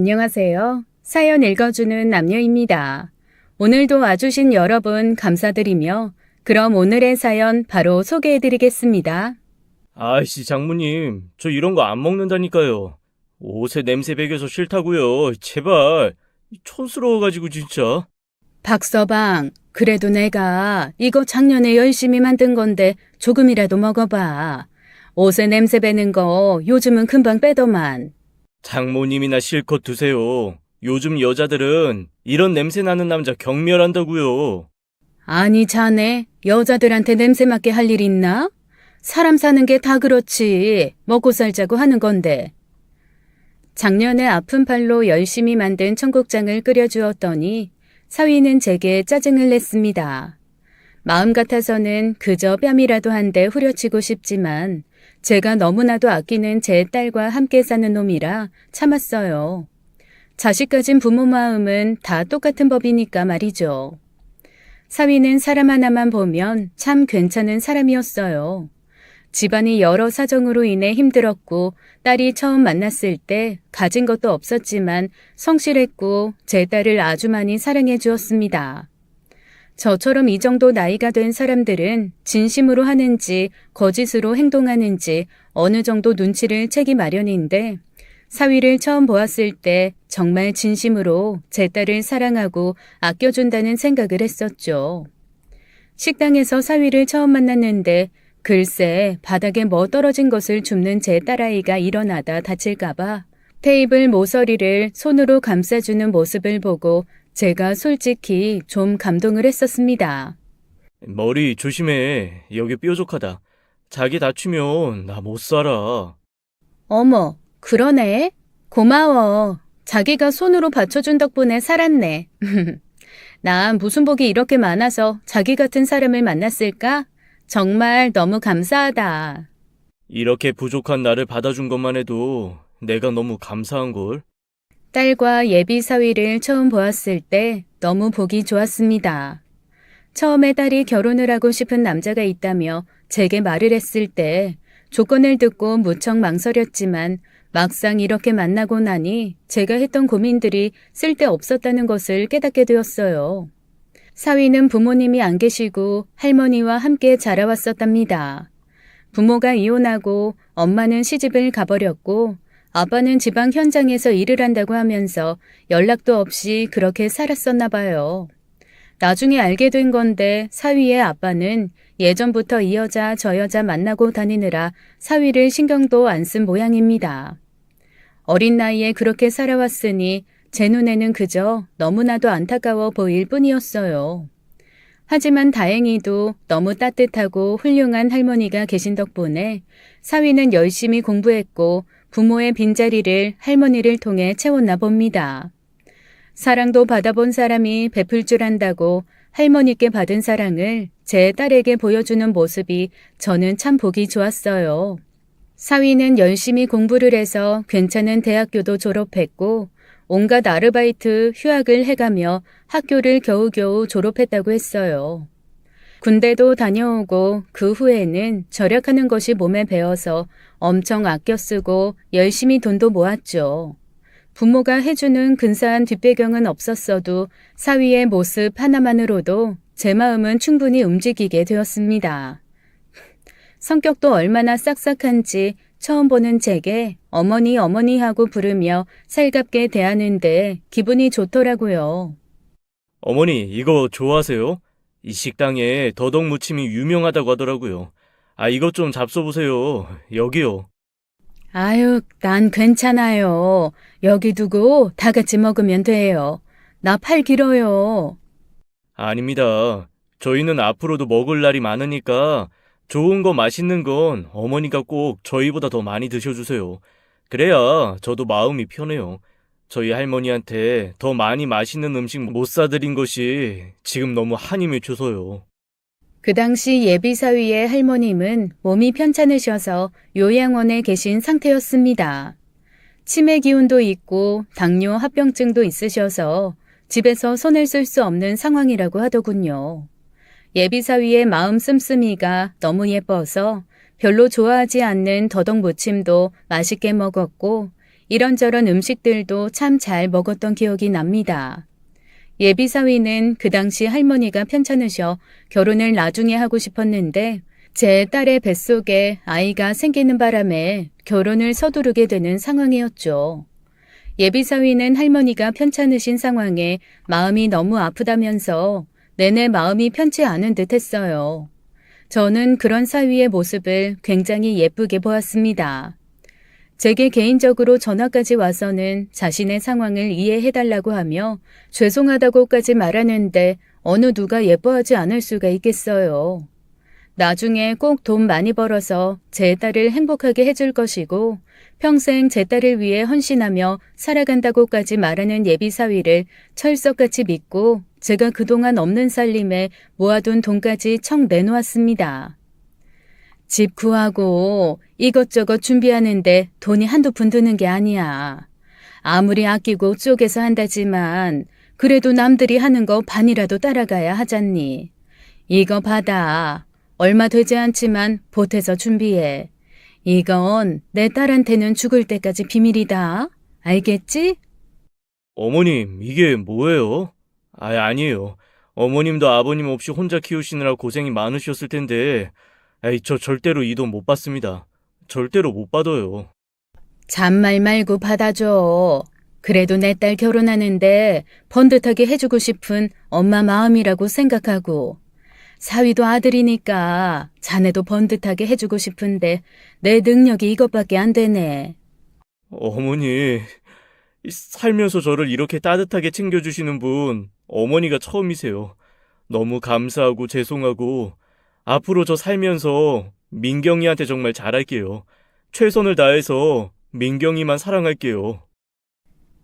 안녕하세요. 사연 읽어주는 남녀입니다. 오늘도 와주신 여러분 감사드리며 그럼 오늘의 사연 바로 소개해드리겠습니다. 아이씨, 장모님, 저 이런 거 안 먹는다니까요. 옷에 냄새 배겨서 싫다고요. 제발. 촌스러워가지고 진짜. 박서방, 그래도 내가 이거 작년에 열심히 만든 건데 조금이라도 먹어봐. 옷에 냄새 배는 거 요즘은 금방 빼더만. 장모님이나 실컷 드세요. 요즘 여자들은 이런 냄새 나는 남자 경멸한다고요. 아니 자네 여자들한테 냄새 맡게 할 일 있나? 사람 사는 게 다 그렇지. 먹고 살자고 하는 건데. 작년에 아픈 팔로 열심히 만든 청국장을 끓여주었더니 사위는 제게 짜증을 냈습니다. 마음 같아서는 그저 뺨이라도 한 대 후려치고 싶지만 제가 너무나도 아끼는 제 딸과 함께 사는 놈이라 참았어요. 자식 가진 부모 마음은 다 똑같은 법이니까 말이죠. 사위는 사람 하나만 보면 참 괜찮은 사람이었어요. 집안이 여러 사정으로 인해 힘들었고 딸이 처음 만났을 때 가진 것도 없었지만 성실했고 제 딸을 아주 많이 사랑해 주었습니다. 저처럼 이 정도 나이가 된 사람들은 진심으로 하는지 거짓으로 행동하는지 어느 정도 눈치를 채기 마련인데 사위를 처음 보았을 때 정말 진심으로 제 딸을 사랑하고 아껴준다는 생각을 했었죠. 식당에서 사위를 처음 만났는데 글쎄 바닥에 뭐 떨어진 것을 줍는 제 딸아이가 일어나다 다칠까봐 테이블 모서리를 손으로 감싸주는 모습을 보고 제가 솔직히 좀 감동을 했었습니다. 머리 조심해. 여기 뾰족하다. 자기 다치면 나 못 살아. 어머, 그러네. 고마워. 자기가 손으로 받쳐준 덕분에 살았네. 난 무슨 복이 이렇게 많아서 자기 같은 사람을 만났을까? 정말 너무 감사하다. 이렇게 부족한 나를 받아준 것만 해도 내가 너무 감사한걸. 딸과 예비 사위를 처음 보았을 때 너무 보기 좋았습니다. 처음에 딸이 결혼을 하고 싶은 남자가 있다며 제게 말을 했을 때 조건을 듣고 무척 망설였지만 막상 이렇게 만나고 나니 제가 했던 고민들이 쓸데없었다는 것을 깨닫게 되었어요. 사위는 부모님이 안 계시고 할머니와 함께 자라왔었답니다. 부모가 이혼하고 엄마는 시집을 가버렸고 아빠는 지방 현장에서 일을 한다고 하면서 연락도 없이 그렇게 살았었나 봐요. 나중에 알게 된 건데 사위의 아빠는 예전부터 이 여자 저 여자 만나고 다니느라 사위를 신경도 안 쓴 모양입니다. 어린 나이에 그렇게 살아왔으니 제 눈에는 그저 너무나도 안타까워 보일 뿐이었어요. 하지만 다행히도 너무 따뜻하고 훌륭한 할머니가 계신 덕분에 사위는 열심히 공부했고 부모의 빈자리를 할머니를 통해 채웠나 봅니다. 사랑도 받아본 사람이 베풀 줄 안다고 할머니께 받은 사랑을 제 딸에게 보여주는 모습이 저는 참 보기 좋았어요. 사위는 열심히 공부를 해서 괜찮은 대학교도 졸업했고 온갖 아르바이트, 휴학을 해가며 학교를 겨우겨우 졸업했다고 했어요. 군대도 다녀오고 그 후에는 절약하는 것이 몸에 배어서 엄청 아껴 쓰고 열심히 돈도 모았죠. 부모가 해주는 근사한 뒷배경은 없었어도 사위의 모습 하나만으로도 제 마음은 충분히 움직이게 되었습니다. 성격도 얼마나 싹싹한지 처음 보는 제게 어머니 어머니 하고 부르며 살갑게 대하는데 기분이 좋더라고요. 어머니, 이거 좋아하세요? 이 식당에 더덕 무침이 유명하다고 하더라고요. 이것 좀 잡숴보세요. 여기요. 아유, 난 괜찮아요. 여기 두고 다 같이 먹으면 돼요. 나 팔 길어요. 아닙니다. 저희는 앞으로도 먹을 날이 많으니까 좋은 거 맛있는 건 어머니가 꼭 저희보다 더 많이 드셔주세요. 그래야 저도 마음이 편해요. 저희 할머니한테 더 많이 맛있는 음식 못 사드린 것이 지금 너무 한이 맺혀서요. 그 당시 예비사위의 할머님은 몸이 편찮으셔서 요양원에 계신 상태였습니다. 치매 기운도 있고 당뇨 합병증도 있으셔서 집에서 손을 쓸 수 없는 상황이라고 하더군요. 예비사위의 마음 씀씀이가 너무 예뻐서 별로 좋아하지 않는 더덕 무침도 맛있게 먹었고 이런저런 음식들도 참 잘 먹었던 기억이 납니다. 예비사위는 그 당시 할머니가 편찮으셔 결혼을 나중에 하고 싶었는데 제 딸의 뱃속에 아이가 생기는 바람에 결혼을 서두르게 되는 상황이었죠. 예비사위는 할머니가 편찮으신 상황에 마음이 너무 아프다면서 내내 마음이 편치 않은 듯 했어요. 저는 그런 사위의 모습을 굉장히 예쁘게 보았습니다. 제게 개인적으로 전화까지 와서는 자신의 상황을 이해해달라고 하며 죄송하다고까지 말하는데 어느 누가 예뻐하지 않을 수가 있겠어요. 나중에 꼭 돈 많이 벌어서 제 딸을 행복하게 해줄 것이고 평생 제 딸을 위해 헌신하며 살아간다고까지 말하는 예비사위를 철석같이 믿고 제가 그동안 없는 살림에 모아둔 돈까지 척 내놓았습니다. 집 구하고 이것저것 준비하는데 돈이 한두 푼 드는 게 아니야. 아무리 아끼고 쪼개서 한다지만 그래도 남들이 하는 거 반이라도 따라가야 하잖니. 이거 받아. 얼마 되지 않지만 보태서 준비해. 이건 내 딸한테는 죽을 때까지 비밀이다. 알겠지? 어머님, 이게 뭐예요? 아니에요. 어머님도 아버님 없이 혼자 키우시느라 고생이 많으셨을 텐데, 저 절대로 이 돈 못 받습니다. 절대로 못 받아요. 잔말 말고 받아줘. 그래도 내 딸 결혼하는데 번듯하게 해주고 싶은 엄마 마음이라고 생각하고 사위도 아들이니까 자네도 번듯하게 해주고 싶은데 내 능력이 이것밖에 안 되네. 어머니, 살면서 저를 이렇게 따뜻하게 챙겨주시는 분, 어머니가 처음이세요. 너무 감사하고 죄송하고, 앞으로 저 살면서 민경이한테 정말 잘할게요. 최선을 다해서 민경이만 사랑할게요.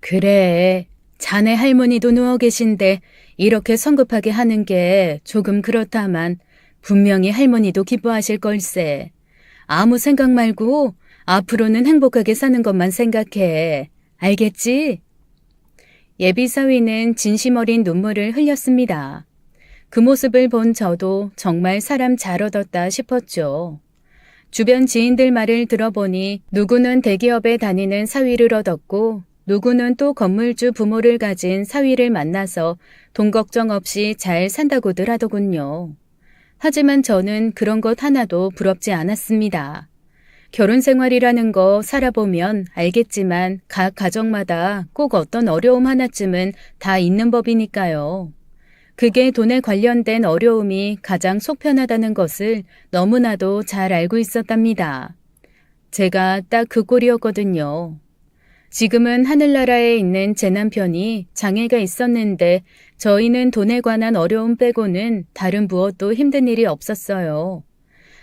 그래, 자네 할머니도 누워 계신데 이렇게 성급하게 하는 게 조금 그렇다만 분명히 할머니도 기뻐하실 걸세. 아무 생각 말고 앞으로는 행복하게 사는 것만 생각해. 알겠지? 예비사위는 진심 어린 눈물을 흘렸습니다. 그 모습을 본 저도 정말 사람 잘 얻었다 싶었죠. 주변 지인들 말을 들어보니 누구는 대기업에 다니는 사위를 얻었고 누구는 또 건물주 부모를 가진 사위를 만나서 돈 걱정 없이 잘 산다고들 하더군요. 하지만 저는 그런 것 하나도 부럽지 않았습니다. 결혼 생활이라는 거 살아보면 알겠지만 각 가정마다 꼭 어떤 어려움 하나쯤은 다 있는 법이니까요. 그게 돈에 관련된 어려움이 가장 속 편하다는 것을 너무나도 잘 알고 있었답니다. 제가 딱 그 꼴이었거든요. 지금은 하늘나라에 있는 제 남편이 장애가 있었는데 저희는 돈에 관한 어려움 빼고는 다른 무엇도 힘든 일이 없었어요.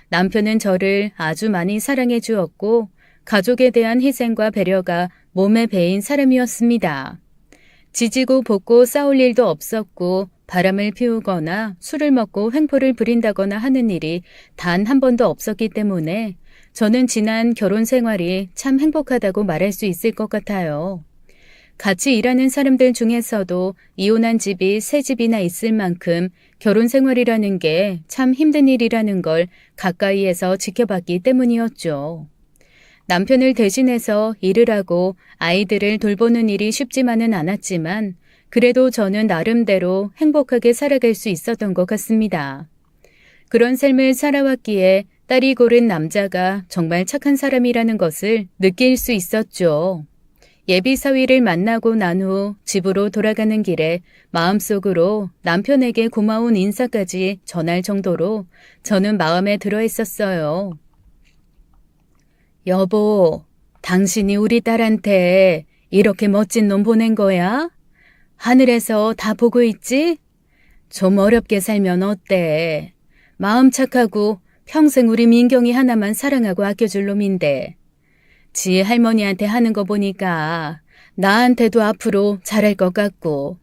남편은 저를 아주 많이 사랑해 주었고 가족에 대한 희생과 배려가 몸에 배인 사람이었습니다. 지지고 볶고 싸울 일도 없었고 바람을 피우거나 술을 먹고 횡포를 부린다거나 하는 일이 단 한 번도 없었기 때문에 저는 지난 결혼 생활이 참 행복하다고 말할 수 있을 것 같아요. 같이 일하는 사람들 중에서도 이혼한 집이 세 집이나 있을 만큼 결혼 생활이라는 게 참 힘든 일이라는 걸 가까이에서 지켜봤기 때문이었죠. 남편을 대신해서 일을 하고 아이들을 돌보는 일이 쉽지만은 않았지만 그래도 저는 나름대로 행복하게 살아갈 수 있었던 것 같습니다. 그런 삶을 살아왔기에 딸이 고른 남자가 정말 착한 사람이라는 것을 느낄 수 있었죠. 예비사위를 만나고 난 후 집으로 돌아가는 길에 마음속으로 남편에게 고마운 인사까지 전할 정도로 저는 마음에 들어 있었어요. 여보, 당신이 우리 딸한테 이렇게 멋진 놈 보낸 거야? 하늘에서 다 보고 있지? 좀 어렵게 살면 어때? 마음 착하고 평생 우리 민경이 하나만 사랑하고 아껴줄 놈인데. 지 할머니한테 하는 거 보니까 나한테도 앞으로 잘할 것 같고.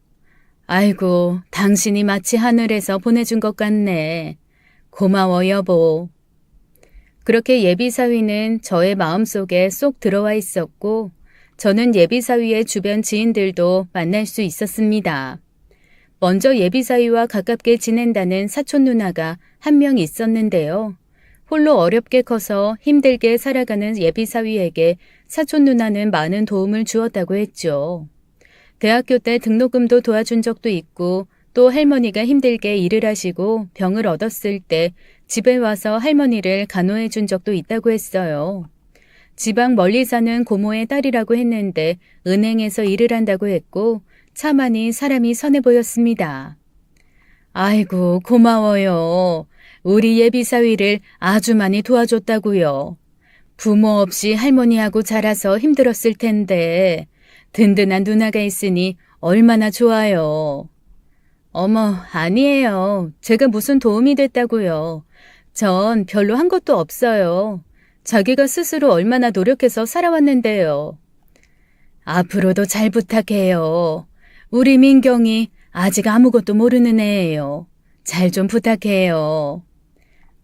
아이고, 당신이 마치 하늘에서 보내준 것 같네. 고마워, 여보. 그렇게 예비사위는 저의 마음속에 쏙 들어와 있었고 저는 예비사위의 주변 지인들도 만날 수 있었습니다. 먼저 예비사위와 가깝게 지낸다는 사촌 누나가 한 명 있었는데요. 홀로 어렵게 커서 힘들게 살아가는 예비사위에게 사촌 누나는 많은 도움을 주었다고 했죠. 대학교 때 등록금도 도와준 적도 있고 또 할머니가 힘들게 일을 하시고 병을 얻었을 때 집에 와서 할머니를 간호해 준 적도 있다고 했어요. 지방 멀리 사는 고모의 딸이라고 했는데 은행에서 일을 한다고 했고 차마니 사람이 선해 보였습니다. 아이고 고마워요. 우리 예비사위를 아주 많이 도와줬다고요. 부모 없이 할머니하고 자라서 힘들었을 텐데 든든한 누나가 있으니 얼마나 좋아요. 어머, 아니에요. 제가 무슨 도움이 됐다고요. 전 별로 한 것도 없어요. 자기가 스스로 얼마나 노력해서 살아왔는데요. 앞으로도 잘 부탁해요. 우리 민경이 아직 아무것도 모르는 애예요. 잘 좀 부탁해요.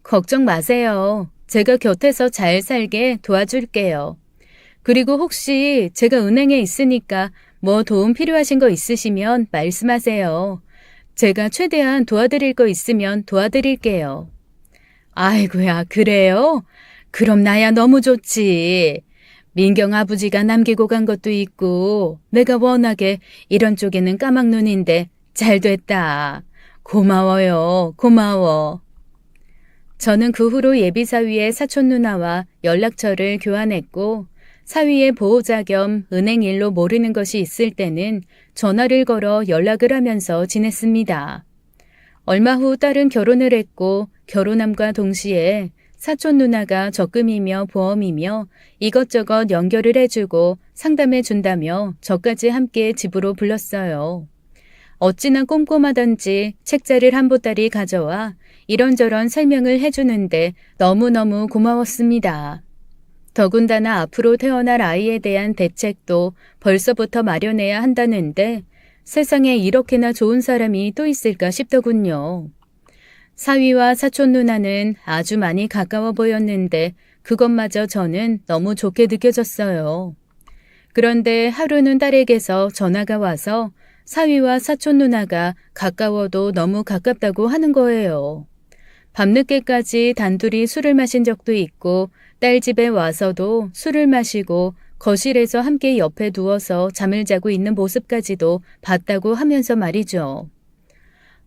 걱정 마세요. 제가 곁에서 잘 살게 도와줄게요. 그리고 혹시 제가 은행에 있으니까 뭐 도움 필요하신 거 있으시면 말씀하세요. 제가 최대한 도와드릴 거 있으면 도와드릴게요. 아이고야, 그래요? 그럼 나야 너무 좋지. 민경 아버지가 남기고 간 것도 있고 내가 워낙에 이런 쪽에는 까막눈인데 잘 됐다. 고마워요. 고마워. 저는 그 후로 예비사위의 사촌 누나와 연락처를 교환했고 사위의 보호자 겸 은행 일로 모르는 것이 있을 때는 전화를 걸어 연락을 하면서 지냈습니다. 얼마 후 딸은 결혼을 했고 결혼함과 동시에 사촌 누나가 적금이며 보험이며 이것저것 연결을 해주고 상담해 준다며 저까지 함께 집으로 불렀어요. 어찌나 꼼꼼하던지 책자를 한 보따리 가져와 이런저런 설명을 해주는데 너무너무 고마웠습니다. 더군다나 앞으로 태어날 아이에 대한 대책도 벌써부터 마련해야 한다는데 세상에 이렇게나 좋은 사람이 또 있을까 싶더군요. 사위와 사촌 누나는 아주 많이 가까워 보였는데 그것마저 저는 너무 좋게 느껴졌어요. 그런데 하루는 딸에게서 전화가 와서 사위와 사촌 누나가 가까워도 너무 가깝다고 하는 거예요. 밤늦게까지 단둘이 술을 마신 적도 있고 딸 집에 와서도 술을 마시고 거실에서 함께 옆에 누워서 잠을 자고 있는 모습까지도 봤다고 하면서 말이죠.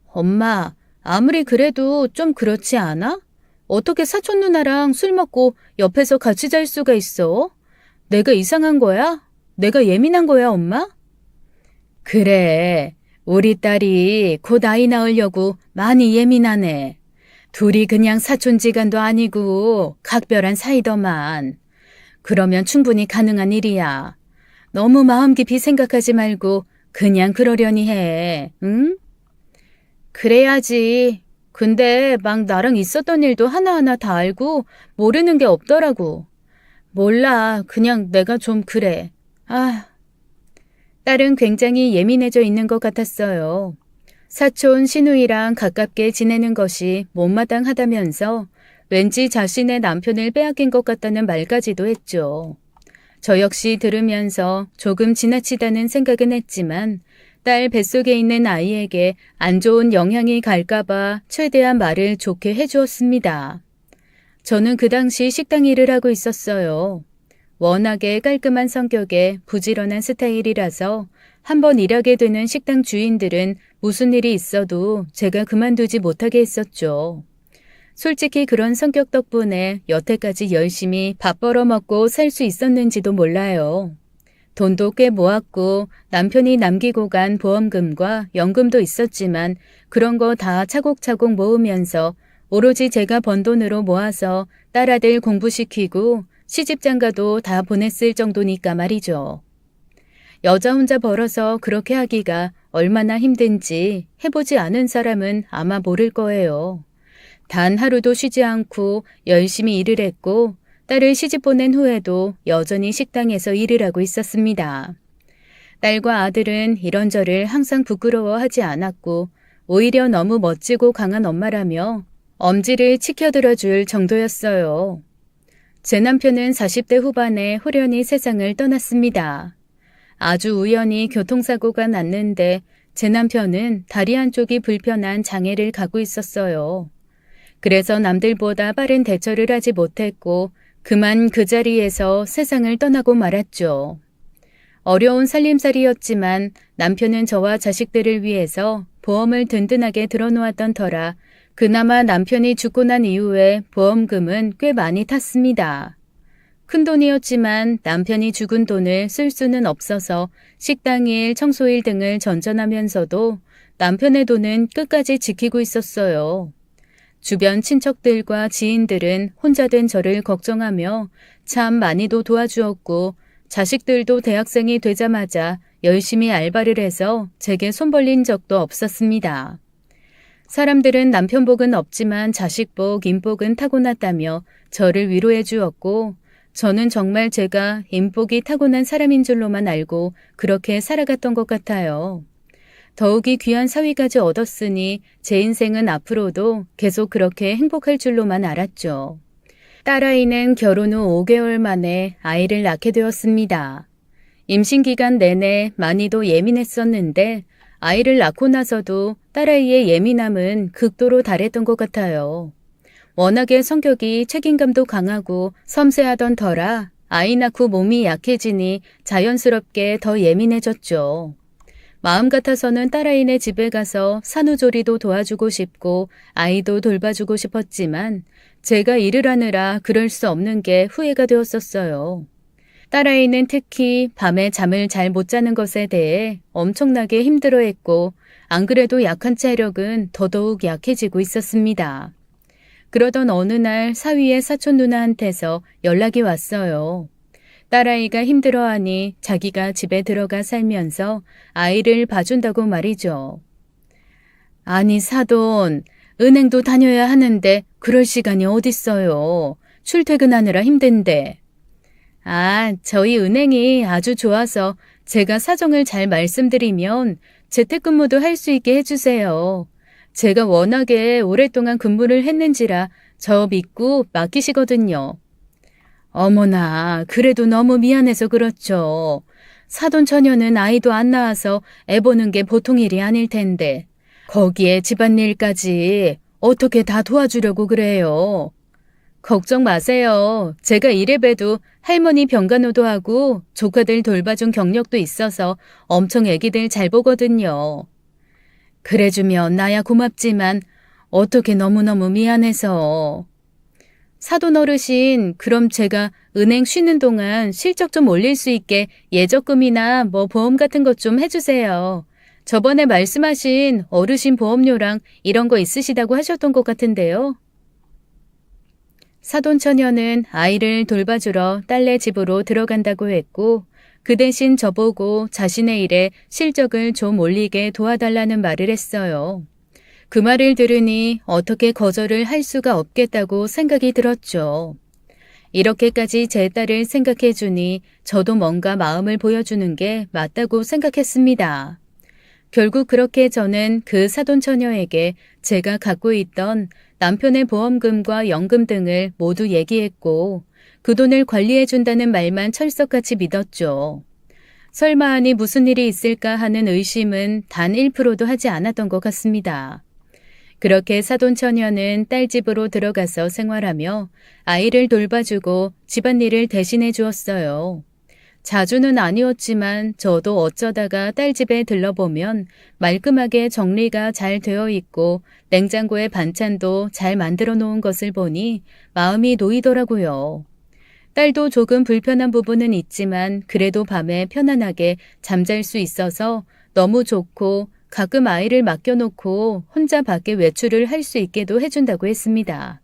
엄마, 아무리 그래도 좀 그렇지 않아? 어떻게 사촌 누나랑 술 먹고 옆에서 같이 잘 수가 있어? 내가 이상한 거야? 내가 예민한 거야, 엄마? 그래, 우리 딸이 곧 아이 낳으려고 많이 예민하네. 둘이 그냥 사촌지간도 아니고 각별한 사이더만. 그러면 충분히 가능한 일이야. 너무 마음 깊이 생각하지 말고 그냥 그러려니 해, 응? 그래야지. 근데 막 나랑 있었던 일도 하나하나 다 알고 모르는 게 없더라고. 몰라. 그냥 내가 좀 그래. 아. 딸은 굉장히 예민해져 있는 것 같았어요. 사촌 신우이랑 가깝게 지내는 것이 못마땅하다면서 왠지 자신의 남편을 빼앗긴 것 같다는 말까지도 했죠. 저 역시 들으면서 조금 지나치다는 생각은 했지만 딸 뱃속에 있는 아이에게 안 좋은 영향이 갈까봐 최대한 말을 좋게 해주었습니다. 저는 그 당시 식당 일을 하고 있었어요. 워낙에 깔끔한 성격에 부지런한 스타일이라서 한번 일하게 되는 식당 주인들은 무슨 일이 있어도 제가 그만두지 못하게 했었죠. 솔직히 그런 성격 덕분에 여태까지 열심히 밥 벌어먹고 살 수 있었는지도 몰라요. 돈도 꽤 모았고 남편이 남기고 간 보험금과 연금도 있었지만 그런 거 다 차곡차곡 모으면서 오로지 제가 번 돈으로 모아서 딸아들 공부시키고 시집장가도 다 보냈을 정도니까 말이죠. 여자 혼자 벌어서 그렇게 하기가 얼마나 힘든지 해보지 않은 사람은 아마 모를 거예요. 단 하루도 쉬지 않고 열심히 일을 했고 딸을 시집 보낸 후에도 여전히 식당에서 일을 하고 있었습니다. 딸과 아들은 이런저를 항상 부끄러워하지 않았고 오히려 너무 멋지고 강한 엄마라며 엄지를 치켜들어줄 정도였어요. 제 남편은 40대 후반에 홀연히 세상을 떠났습니다. 아주 우연히 교통사고가 났는데 제 남편은 다리 한쪽이 불편한 장애를 갖고 있었어요. 그래서 남들보다 빠른 대처를 하지 못했고 그만 그 자리에서 세상을 떠나고 말았죠. 어려운 살림살이였지만 남편은 저와 자식들을 위해서 보험을 든든하게 들어놓았던 터라 그나마 남편이 죽고 난 이후에 보험금은 꽤 많이 탔습니다. 큰돈이었지만 남편이 죽은 돈을 쓸 수는 없어서 식당일, 청소일 등을 전전하면서도 남편의 돈은 끝까지 지키고 있었어요. 주변 친척들과 지인들은 혼자 된 저를 걱정하며 참 많이도 도와주었고 자식들도 대학생이 되자마자 열심히 알바를 해서 제게 손 벌린 적도 없었습니다. 사람들은 남편 복은 없지만 자식 복, 인복은 타고났다며 저를 위로해 주었고 저는 정말 제가 인복이 타고난 사람인 줄로만 알고 그렇게 살아갔던 것 같아요. 더욱이 귀한 사위까지 얻었으니 제 인생은 앞으로도 계속 그렇게 행복할 줄로만 알았죠. 딸아이는 결혼 후 5개월 만에 아이를 낳게 되었습니다. 임신 기간 내내 많이도 예민했었는데 아이를 낳고 나서도 딸아이의 예민함은 극도로 달했던 것 같아요. 워낙에 성격이 책임감도 강하고 섬세하던 터라 아이 낳고 몸이 약해지니 자연스럽게 더 예민해졌죠. 마음 같아서는 딸아이네 집에 가서 산후조리도 도와주고 싶고 아이도 돌봐주고 싶었지만 제가 일을 하느라 그럴 수 없는 게 후회가 되었었어요. 딸아이는 특히 밤에 잠을 잘 못 자는 것에 대해 엄청나게 힘들어했고 안 그래도 약한 체력은 더더욱 약해지고 있었습니다. 그러던 어느 날 사위의 사촌 누나한테서 연락이 왔어요. 딸아이가 힘들어하니 자기가 집에 들어가 살면서 아이를 봐준다고 말이죠. 아니 사돈, 은행도 다녀야 하는데 그럴 시간이 어딨어요. 출퇴근하느라 힘든데. 아, 저희 은행이 아주 좋아서 제가 사정을 잘 말씀드리면 재택근무도 할 수 있게 해주세요. 제가 워낙에 오랫동안 근무를 했는지라 저 믿고 맡기시거든요. 어머나, 그래도 너무 미안해서 그렇죠. 사돈 처녀는 아이도 안 낳아서 애 보는 게 보통 일이 아닐 텐데 거기에 집안일까지 어떻게 다 도와주려고 그래요. 걱정 마세요. 제가 이래봬도 할머니 병간호도 하고 조카들 돌봐준 경력도 있어서 엄청 애기들 잘 보거든요. 그래주면 나야 고맙지만 어떻게 너무너무 미안해서. 사돈 어르신, 그럼 제가 은행 쉬는 동안 실적 좀 올릴 수 있게 예적금이나 뭐 보험 같은 것 좀 해주세요. 저번에 말씀하신 어르신 보험료랑 이런 거 있으시다고 하셨던 것 같은데요. 사돈 처녀는 아이를 돌봐주러 딸네 집으로 들어간다고 했고 그 대신 저보고 자신의 일에 실적을 좀 올리게 도와달라는 말을 했어요. 그 말을 들으니 어떻게 거절을 할 수가 없겠다고 생각이 들었죠. 이렇게까지 제 딸을 생각해주니 저도 뭔가 마음을 보여주는 게 맞다고 생각했습니다. 결국 그렇게 저는 그 사돈 처녀에게 제가 갖고 있던 남편의 보험금과 연금 등을 모두 얘기했고 그 돈을 관리해준다는 말만 철석같이 믿었죠. 설마 하니 무슨 일이 있을까 하는 의심은 단 1%도 하지 않았던 것 같습니다. 그렇게 사돈 처녀는 딸 집으로 들어가서 생활하며 아이를 돌봐주고 집안일을 대신해 주었어요. 자주는 아니었지만 저도 어쩌다가 딸 집에 들러보면 말끔하게 정리가 잘 되어 있고 냉장고에 반찬도 잘 만들어 놓은 것을 보니 마음이 놓이더라고요. 딸도 조금 불편한 부분은 있지만 그래도 밤에 편안하게 잠잘 수 있어서 너무 좋고 가끔 아이를 맡겨놓고 혼자 밖에 외출을 할 수 있게도 해준다고 했습니다.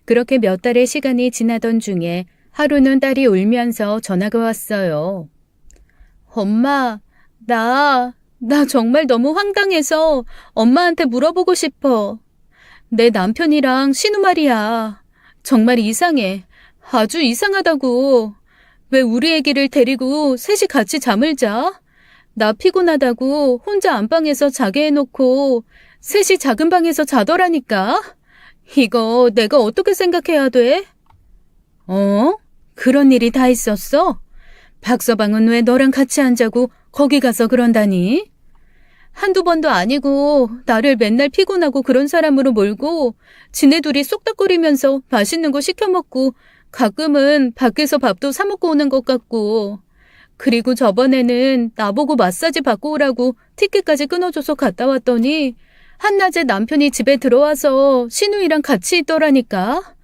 그렇게 몇 달의 시간이 지나던 중에 하루는 딸이 울면서 전화가 왔어요. 엄마, 나 정말 너무 황당해서 엄마한테 물어보고 싶어. 내 남편이랑 신우 말이야. 정말 이상해. 아주 이상하다고. 왜 우리 애기를 데리고 셋이 같이 잠을 자? 나 피곤하다고 혼자 안방에서 자게 해놓고 셋이 작은 방에서 자더라니까. 이거 내가 어떻게 생각해야 돼? 그런 일이 다 있었어? 박서방은 왜 너랑 같이 안 자고 거기 가서 그런다니? 한두 번도 아니고 나를 맨날 피곤하고 그런 사람으로 몰고 지네 둘이 쏙닥거리면서 맛있는 거 시켜 먹고 가끔은 밖에서 밥도 사 먹고 오는 것 같고 그리고 저번에는 나보고 마사지 받고 오라고 티켓까지 끊어줘서 갔다 왔더니 한낮에 남편이 집에 들어와서 신우이랑 같이 있더라니까.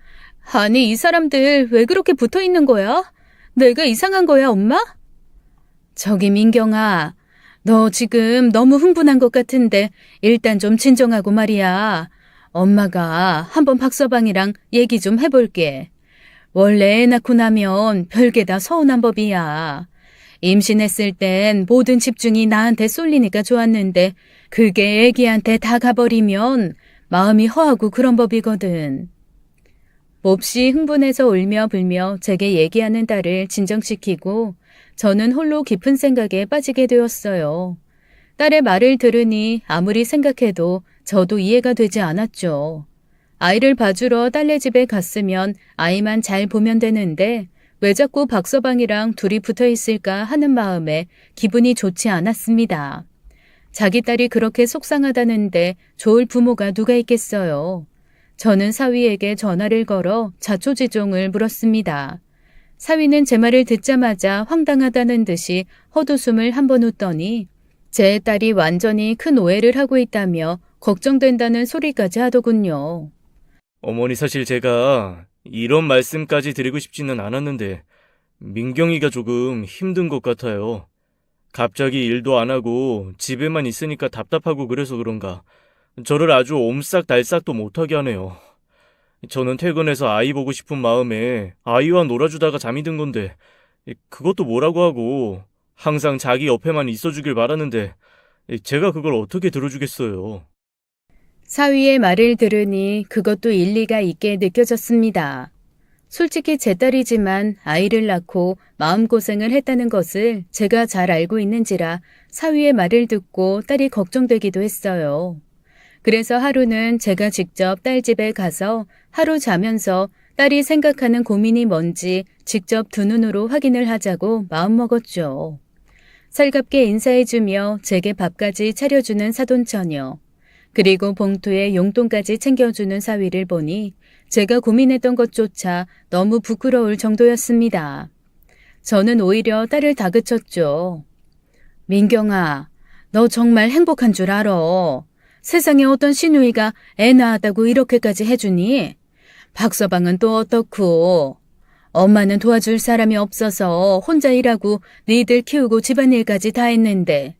아니 이 사람들 왜 그렇게 붙어 있는 거야? 내가 이상한 거야 엄마? 저기 민경아, 너 지금 너무 흥분한 것 같은데 일단 좀 진정하고 말이야. 엄마가 한번 박서방이랑 얘기 좀 해볼게. 원래 애 낳고 나면 별게 다 서운한 법이야. 임신했을 땐 모든 집중이 나한테 쏠리니까 좋았는데 그게 애기한테 다 가버리면 마음이 허하고 그런 법이거든. 몹시 흥분해서 울며 불며 제게 얘기하는 딸을 진정시키고 저는 홀로 깊은 생각에 빠지게 되었어요. 딸의 말을 들으니 아무리 생각해도 저도 이해가 되지 않았죠. 아이를 봐주러 딸네 집에 갔으면 아이만 잘 보면 되는데 왜 자꾸 박서방이랑 둘이 붙어 있을까 하는 마음에 기분이 좋지 않았습니다. 자기 딸이 그렇게 속상하다는데 좋을 부모가 누가 있겠어요. 저는 사위에게 전화를 걸어 자초지종을 물었습니다. 사위는 제 말을 듣자마자 황당하다는 듯이 헛웃음을 한번 웃더니 제 딸이 완전히 큰 오해를 하고 있다며 걱정된다는 소리까지 하더군요. 어머니 사실 제가 이런 말씀까지 드리고 싶지는 않았는데 민경이가 조금 힘든 것 같아요. 갑자기 일도 안 하고 집에만 있으니까 답답하고 그래서 그런가 저를 아주 옴싹달싹도 못하게 하네요. 저는 퇴근해서 아이 보고 싶은 마음에 아이와 놀아주다가 잠이 든 건데 그것도 뭐라고 하고 항상 자기 옆에만 있어주길 바라는데 제가 그걸 어떻게 들어주겠어요. 사위의 말을 들으니 그것도 일리가 있게 느껴졌습니다. 솔직히 제 딸이지만 아이를 낳고 마음고생을 했다는 것을 제가 잘 알고 있는지라 사위의 말을 듣고 딸이 걱정되기도 했어요. 그래서 하루는 제가 직접 딸 집에 가서 하루 자면서 딸이 생각하는 고민이 뭔지 직접 두 눈으로 확인을 하자고 마음먹었죠. 살갑게 인사해주며 제게 밥까지 차려주는 사돈처녀, 그리고 봉투에 용돈까지 챙겨주는 사위를 보니 제가 고민했던 것조차 너무 부끄러울 정도였습니다. 저는 오히려 딸을 다그쳤죠. 민경아, 너 정말 행복한 줄 알아. 세상에 어떤 시누이가 애 낳았다고 이렇게까지 해주니? 박서방은 또 어떻고? 엄마는 도와줄 사람이 없어서 혼자 일하고 니들 키우고 집안일까지 다 했는데.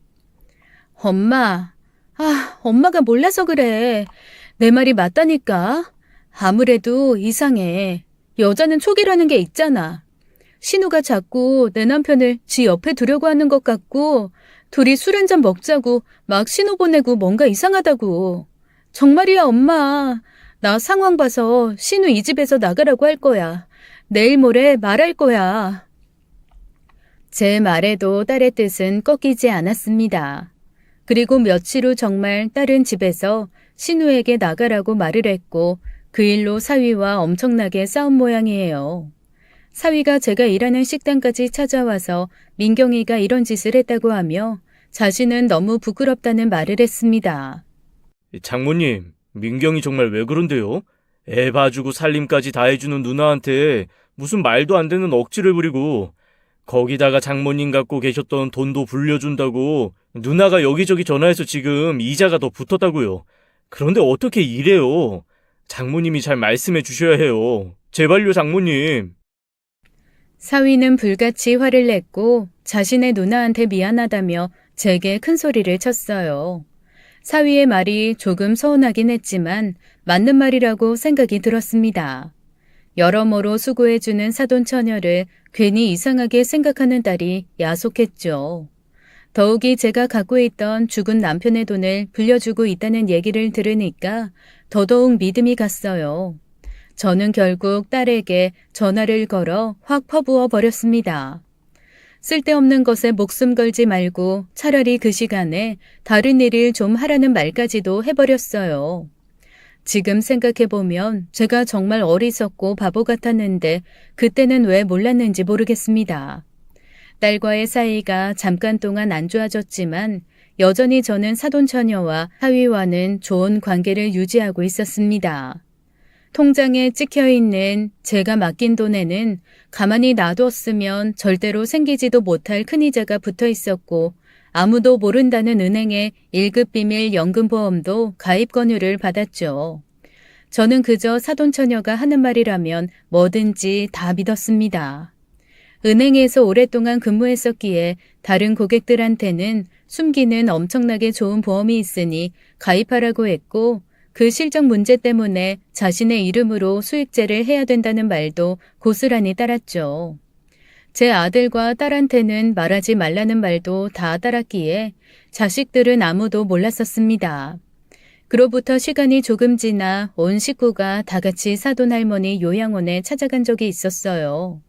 엄마가 몰라서 그래. 내 말이 맞다니까. 아무래도 이상해. 여자는 촉이라는 게 있잖아. 신우가 자꾸 내 남편을 지 옆에 두려고 하는 것 같고 둘이 술 한잔 먹자고 막 신호 보내고 뭔가 이상하다고. 정말이야 엄마. 나 상황 봐서 신우 이 집에서 나가라고 할 거야. 내일 모레 말할 거야. 제 말에도 딸의 뜻은 꺾이지 않았습니다. 그리고 며칠 후 정말 딸은 집에서 신우에게 나가라고 말을 했고 그 일로 사위와 엄청나게 싸운 모양이에요. 사위가 제가 일하는 식당까지 찾아와서 민경이가 이런 짓을 했다고 하며 자신은 너무 부끄럽다는 말을 했습니다. 장모님, 민경이 정말 왜 그런데요? 애 봐주고 살림까지 다 해주는 누나한테 무슨 말도 안 되는 억지를 부리고 거기다가 장모님 갖고 계셨던 돈도 불려준다고 누나가 여기저기 전화해서 지금 이자가 더 붙었다고요. 그런데 어떻게 이래요? 장모님이 잘 말씀해 주셔야 해요. 제발요, 장모님. 사위는 불같이 화를 냈고 자신의 누나한테 미안하다며 제게 큰 소리를 쳤어요. 사위의 말이 조금 서운하긴 했지만 맞는 말이라고 생각이 들었습니다. 여러모로 수고해주는 사돈처녀를 괜히 이상하게 생각하는 딸이 야속했죠. 더욱이 제가 갖고 있던 죽은 남편의 돈을 빌려주고 있다는 얘기를 들으니까 더더욱 믿음이 갔어요. 저는 결국 딸에게 전화를 걸어 확 퍼부어 버렸습니다. 쓸데없는 것에 목숨 걸지 말고 차라리 그 시간에 다른 일을 좀 하라는 말까지도 해버렸어요. 지금 생각해보면 제가 정말 어리석고 바보 같았는데 그때는 왜 몰랐는지 모르겠습니다. 딸과의 사이가 잠깐 동안 안 좋아졌지만 여전히 저는 사돈처녀와 사위와는 좋은 관계를 유지하고 있었습니다. 통장에 찍혀있는 제가 맡긴 돈에는 가만히 놔두었으면 절대로 생기지도 못할 큰 이자가 붙어 있었고 아무도 모른다는 은행의 1급 비밀 연금보험도 가입 권유를 받았죠. 저는 그저 사돈처녀가 하는 말이라면 뭐든지 다 믿었습니다. 은행에서 오랫동안 근무했었기에 다른 고객들한테는 숨기는 엄청나게 좋은 보험이 있으니 가입하라고 했고 그 실적 문제 때문에 자신의 이름으로 수익제를 해야 된다는 말도 고스란히 따랐죠. 제 아들과 딸한테는 말하지 말라는 말도 다 따랐기에 자식들은 아무도 몰랐었습니다. 그로부터 시간이 조금 지나 온 식구가 다 같이 사돈할머니 요양원에 찾아간 적이 있었어요.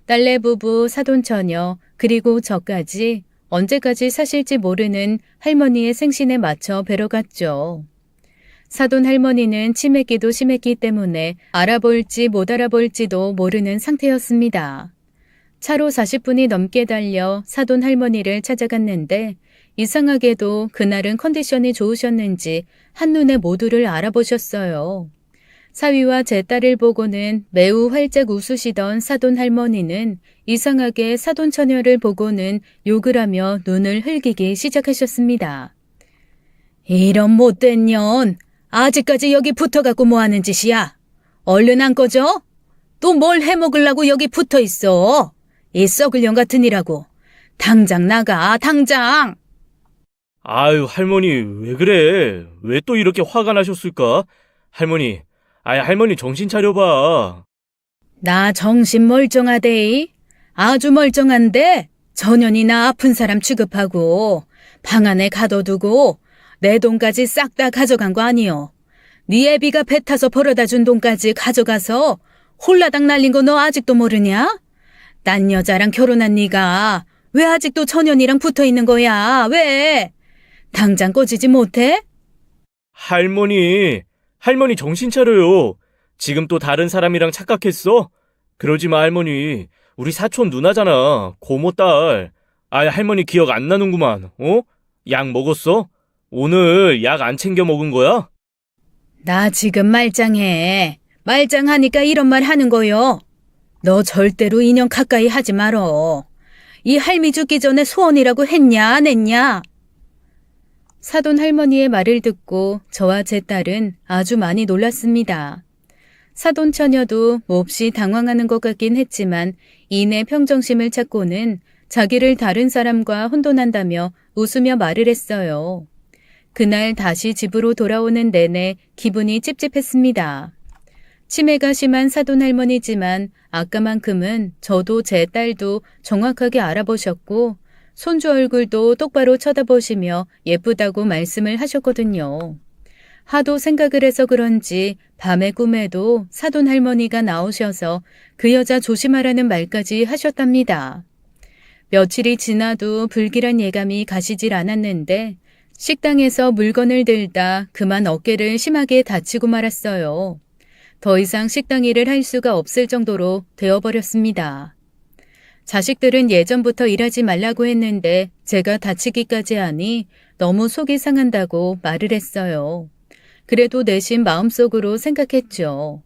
딸내 부부, 사돈처녀, 그리고 저까지 언제까지 사실지 모르는 할머니의 생신에 맞춰 뵈러 갔죠. 사돈 할머니는 치매기도 심했기 때문에 알아볼지 못 알아볼지도 모르는 상태였습니다. 차로 40분이 넘게 달려 사돈 할머니를 찾아갔는데 이상하게도 그날은 컨디션이 좋으셨는지 한눈에 모두를 알아보셨어요. 사위와 제 딸을 보고는 매우 활짝 웃으시던 사돈 할머니는 이상하게 사돈 처녀를 보고는 욕을 하며 눈을 흘기기 시작하셨습니다. 이런 못된 년! 아직까지 여기 붙어갖고 뭐하는 짓이야? 얼른 안 꺼져? 또 뭘 해먹으려고 여기 붙어있어? 이 썩을 년 같으니라고. 당장 나가, 당장! 아유, 할머니, 왜 그래? 왜 또 이렇게 화가 나셨을까? 할머니 정신 차려봐. 나 정신 멀쩡하대이. 아주 멀쩡한데 전현이나 아픈 사람 취급하고 방 안에 가둬두고 내 돈까지 싹 다 가져간 거 아니여. 네 애비가 배 타서 벌어다 준 돈까지 가져가서 홀라당 날린 거 너 아직도 모르냐? 딴 여자랑 결혼한 네가 왜 아직도 전현이랑 붙어있는 거야? 왜? 당장 꺼지지 못해? 할머니 정신 차려요. 지금 또 다른 사람이랑 착각했어? 그러지 마, 할머니. 우리 사촌 누나잖아. 고모 딸. 할머니 기억 안 나는구만. 약 먹었어? 오늘 약 안 챙겨 먹은 거야? 나 지금 말짱해. 말짱하니까 이런 말 하는 거요. 너 절대로 인연 가까이 하지 말어. 이 할미 죽기 전에 소원이라고 했냐 안 했냐? 사돈 할머니의 말을 듣고 저와 제 딸은 아주 많이 놀랐습니다. 사돈 처녀도 몹시 당황하는 것 같긴 했지만 이내 평정심을 찾고는 자기를 다른 사람과 혼돈한다며 웃으며 말을 했어요. 그날 다시 집으로 돌아오는 내내 기분이 찝찝했습니다. 치매가 심한 사돈 할머니지만 아까만큼은 저도 제 딸도 정확하게 알아보셨고 손주 얼굴도 똑바로 쳐다보시며 예쁘다고 말씀을 하셨거든요. 하도 생각을 해서 그런지 밤의 꿈에도 사돈 할머니가 나오셔서 그 여자 조심하라는 말까지 하셨답니다. 며칠이 지나도 불길한 예감이 가시질 않았는데 식당에서 물건을 들다 그만 어깨를 심하게 다치고 말았어요. 더 이상 식당 일을 할 수가 없을 정도로 되어버렸습니다. 자식들은 예전부터 일하지 말라고 했는데 제가 다치기까지 하니 너무 속이 상한다고 말을 했어요. 그래도 내심 마음속으로 생각했죠.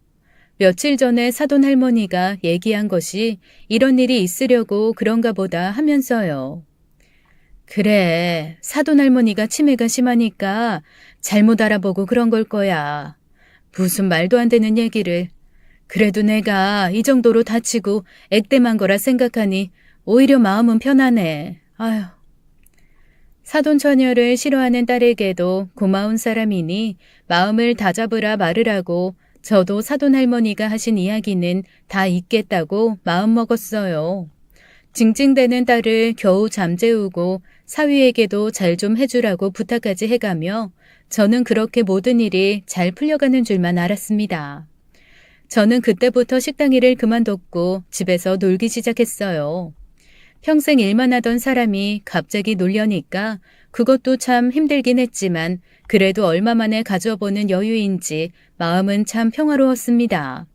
며칠 전에 사돈 할머니가 얘기한 것이 이런 일이 있으려고 그런가 보다 하면서요. 그래, 사돈 할머니가 치매가 심하니까 잘못 알아보고 그런 걸 거야. 무슨 말도 안 되는 얘기를. 그래도 내가 이 정도로 다치고 액땜한 거라 생각하니 오히려 마음은 편하네. 아휴. 사돈 처녀를 싫어하는 딸에게도 고마운 사람이니 마음을 다잡으라 말을 하고 저도 사돈 할머니가 하신 이야기는 다 잊겠다고 마음먹었어요. 징징대는 딸을 겨우 잠재우고 사위에게도 잘 좀 해주라고 부탁까지 해가며 저는 그렇게 모든 일이 잘 풀려가는 줄만 알았습니다. 저는 그때부터 식당 일을 그만뒀고 집에서 놀기 시작했어요. 평생 일만 하던 사람이 갑자기 놀려니까 그것도 참 힘들긴 했지만 그래도 얼마 만에 가져보는 여유인지 마음은 참 평화로웠습니다.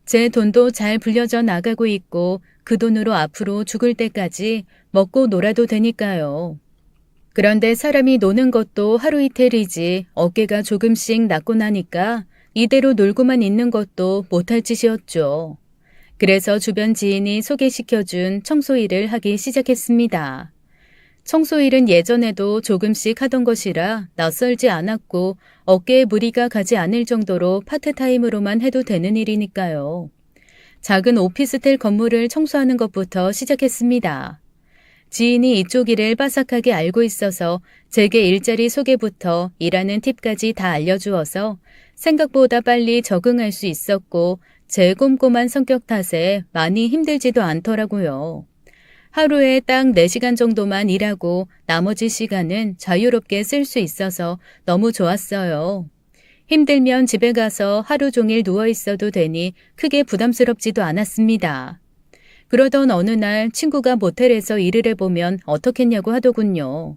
제 돈도 잘 불려져 나가고 있고 그 돈으로 앞으로 죽을 때까지 먹고 놀아도 되니까요. 그런데 사람이 노는 것도 하루 이틀이지 어깨가 조금씩 낫고 나니까 이대로 놀고만 있는 것도 못할 짓이었죠. 그래서 주변 지인이 소개시켜준 청소일을 하기 시작했습니다. 청소일은 예전에도 조금씩 하던 것이라 낯설지 않았고 어깨에 무리가 가지 않을 정도로 파트타임으로만 해도 되는 일이니까요. 작은 오피스텔 건물을 청소하는 것부터 시작했습니다. 지인이 이쪽 일을 빠삭하게 알고 있어서 제게 일자리 소개부터 일하는 팁까지 다 알려주어서 생각보다 빨리 적응할 수 있었고 제 꼼꼼한 성격 탓에 많이 힘들지도 않더라고요. 하루에 딱 4시간 정도만 일하고 나머지 시간은 자유롭게 쓸 수 있어서 너무 좋았어요. 힘들면 집에 가서 하루 종일 누워 있어도 되니 크게 부담스럽지도 않았습니다. 그러던 어느 날 친구가 모텔에서 일을 해보면 어떻겠냐고 하더군요.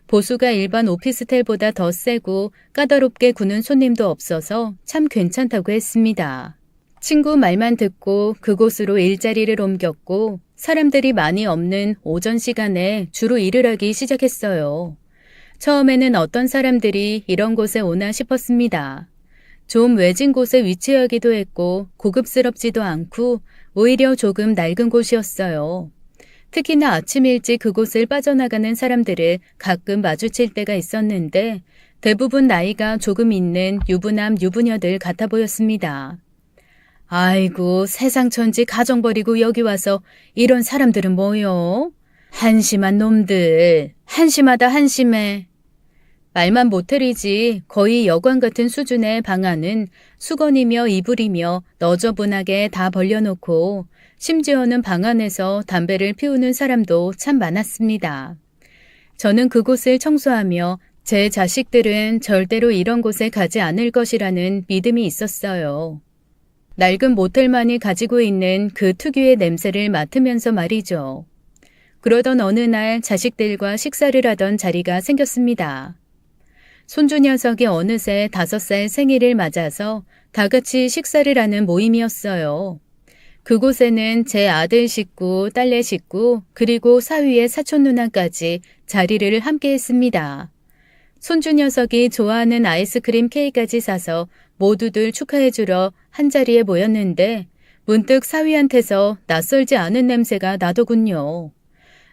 보수가 일반 오피스텔보다 더 세고 까다롭게 구는 손님도 없어서 참 괜찮다고 했습니다. 친구 말만 듣고 그곳으로 일자리를 옮겼고 사람들이 많이 없는 오전 시간에 주로 일을 하기 시작했어요. 처음에는 어떤 사람들이 이런 곳에 오나 싶었습니다. 좀 외진 곳에 위치하기도 했고 고급스럽지도 않고 오히려 조금 낡은 곳이었어요. 특히나 아침 일찍 그곳을 빠져나가는 사람들을 가끔 마주칠 때가 있었는데 대부분 나이가 조금 있는 유부남 유부녀들 같아 보였습니다. 아이고 세상 천지 가정 버리고 여기 와서 이런 사람들은 뭐요? 한심한 놈들. 한심하다 한심해. 말만 모텔이지 거의 여관 같은 수준의 방 안은 수건이며 이불이며 너저분하게 다 벌려놓고 심지어는 방 안에서 담배를 피우는 사람도 참 많았습니다. 저는 그곳을 청소하며 제 자식들은 절대로 이런 곳에 가지 않을 것이라는 믿음이 있었어요. 낡은 모텔만이 가지고 있는 그 특유의 냄새를 맡으면서 말이죠. 그러던 어느 날 자식들과 식사를 하던 자리가 생겼습니다. 손주 녀석이 어느새 5살 생일을 맞아서 다 같이 식사를 하는 모임이었어요. 그곳에는 제 아들 식구, 딸내 식구, 그리고 사위의 사촌 누나까지 자리를 함께 했습니다. 손주 녀석이 좋아하는 아이스크림 케이크까지 사서 모두들 축하해주러 한자리에 모였는데 문득 사위한테서 낯설지 않은 냄새가 나더군요.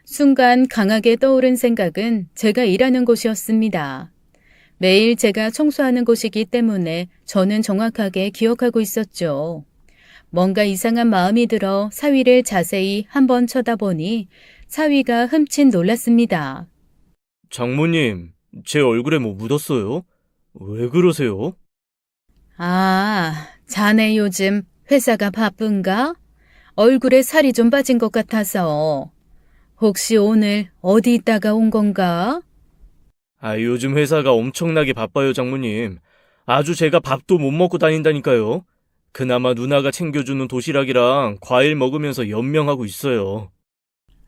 순간 강하게 떠오른 생각은 제가 일하는 곳이었습니다. 매일 제가 청소하는 곳이기 때문에 저는 정확하게 기억하고 있었죠. 뭔가 이상한 마음이 들어 사위를 자세히 한번 쳐다보니 사위가 흠칫 놀랐습니다. 장모님, 제 얼굴에 뭐 묻었어요? 왜 그러세요? 아, 자네 요즘 회사가 바쁜가? 얼굴에 살이 좀 빠진 것 같아서. 혹시 오늘 어디 있다가 온 건가? 요즘 회사가 엄청나게 바빠요, 장모님. 아주 제가 밥도 못 먹고 다닌다니까요. 그나마 누나가 챙겨주는 도시락이랑 과일 먹으면서 연명하고 있어요.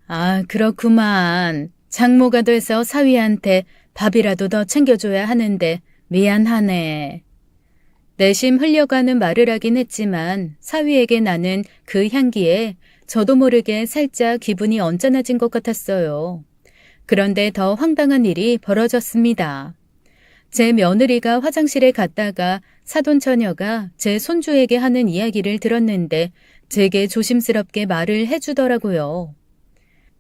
아, 그렇구만. 장모가 돼서 사위한테 밥이라도 더 챙겨줘야 하는데 미안하네. 내심 흘려가는 말을 하긴 했지만 사위에게 나는 그 향기에 저도 모르게 살짝 기분이 언짢아진 것 같았어요. 그런데 더 황당한 일이 벌어졌습니다. 제 며느리가 화장실에 갔다가 사돈 처녀가 제 손주에게 하는 이야기를 들었는데 제게 조심스럽게 말을 해주더라고요.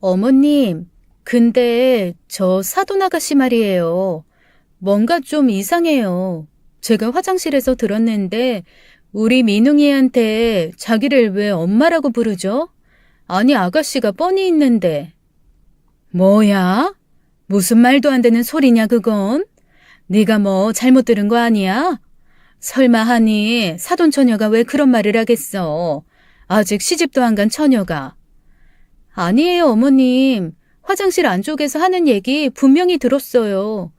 어머님, 근데 저 사돈 아가씨 말이에요. 뭔가 좀 이상해요. 제가 화장실에서 들었는데 우리 민웅이한테 자기를 왜 엄마라고 부르죠? 아니 아가씨가 뻔히 있는데. 뭐야? 무슨 말도 안 되는 소리냐 그건? 네가 뭐 잘못 들은 거 아니야? 설마 하니 사돈 처녀가 왜 그런 말을 하겠어? 아직 시집도 안 간 처녀가. 아니에요 어머님. 화장실 안쪽에서 하는 얘기 분명히 들었어요.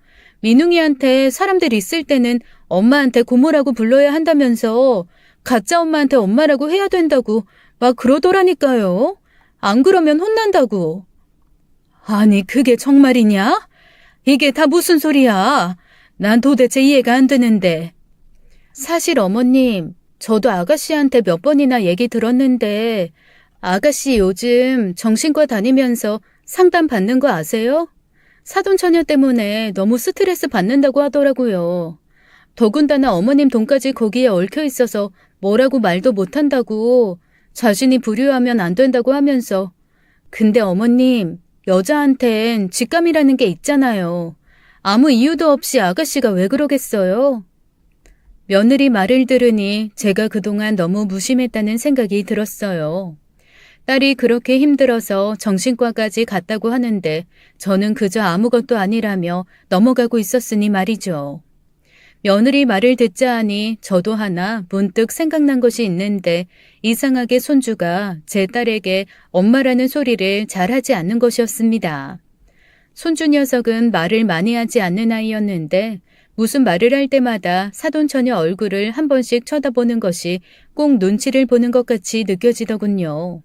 민웅이한테 사람들 있을 때는 엄마한테 고모라고 불러야 한다면서 가짜 엄마한테 엄마라고 해야 된다고 막 그러더라니까요. 안 그러면 혼난다고. 아니 그게 정말이냐? 이게 다 무슨 소리야? 난 도대체 이해가 안 되는데. 사실 어머님, 저도 아가씨한테 몇 번이나 얘기 들었는데 아가씨 요즘 정신과 다니면서 상담 받는 거 아세요? 사돈처녀 때문에 너무 스트레스 받는다고 하더라고요. 더군다나 어머님 돈까지 거기에 얽혀 있어서 뭐라고 말도 못한다고, 자신이 불효하면 안 된다고 하면서. 근데 어머님, 여자한텐 직감이라는 게 있잖아요. 아무 이유도 없이 아가씨가 왜 그러겠어요? 며느리 말을 들으니 제가 그동안 너무 무심했다는 생각이 들었어요. 딸이 그렇게 힘들어서 정신과까지 갔다고 하는데 저는 그저 아무것도 아니라며 넘어가고 있었으니 말이죠. 며느리 말을 듣자 하니 저도 하나 문득 생각난 것이 있는데 이상하게 손주가 제 딸에게 엄마라는 소리를 잘하지 않는 것이었습니다. 손주 녀석은 말을 많이 하지 않는 아이였는데 무슨 말을 할 때마다 사돈처녀 얼굴을 한 번씩 쳐다보는 것이 꼭 눈치를 보는 것 같이 느껴지더군요.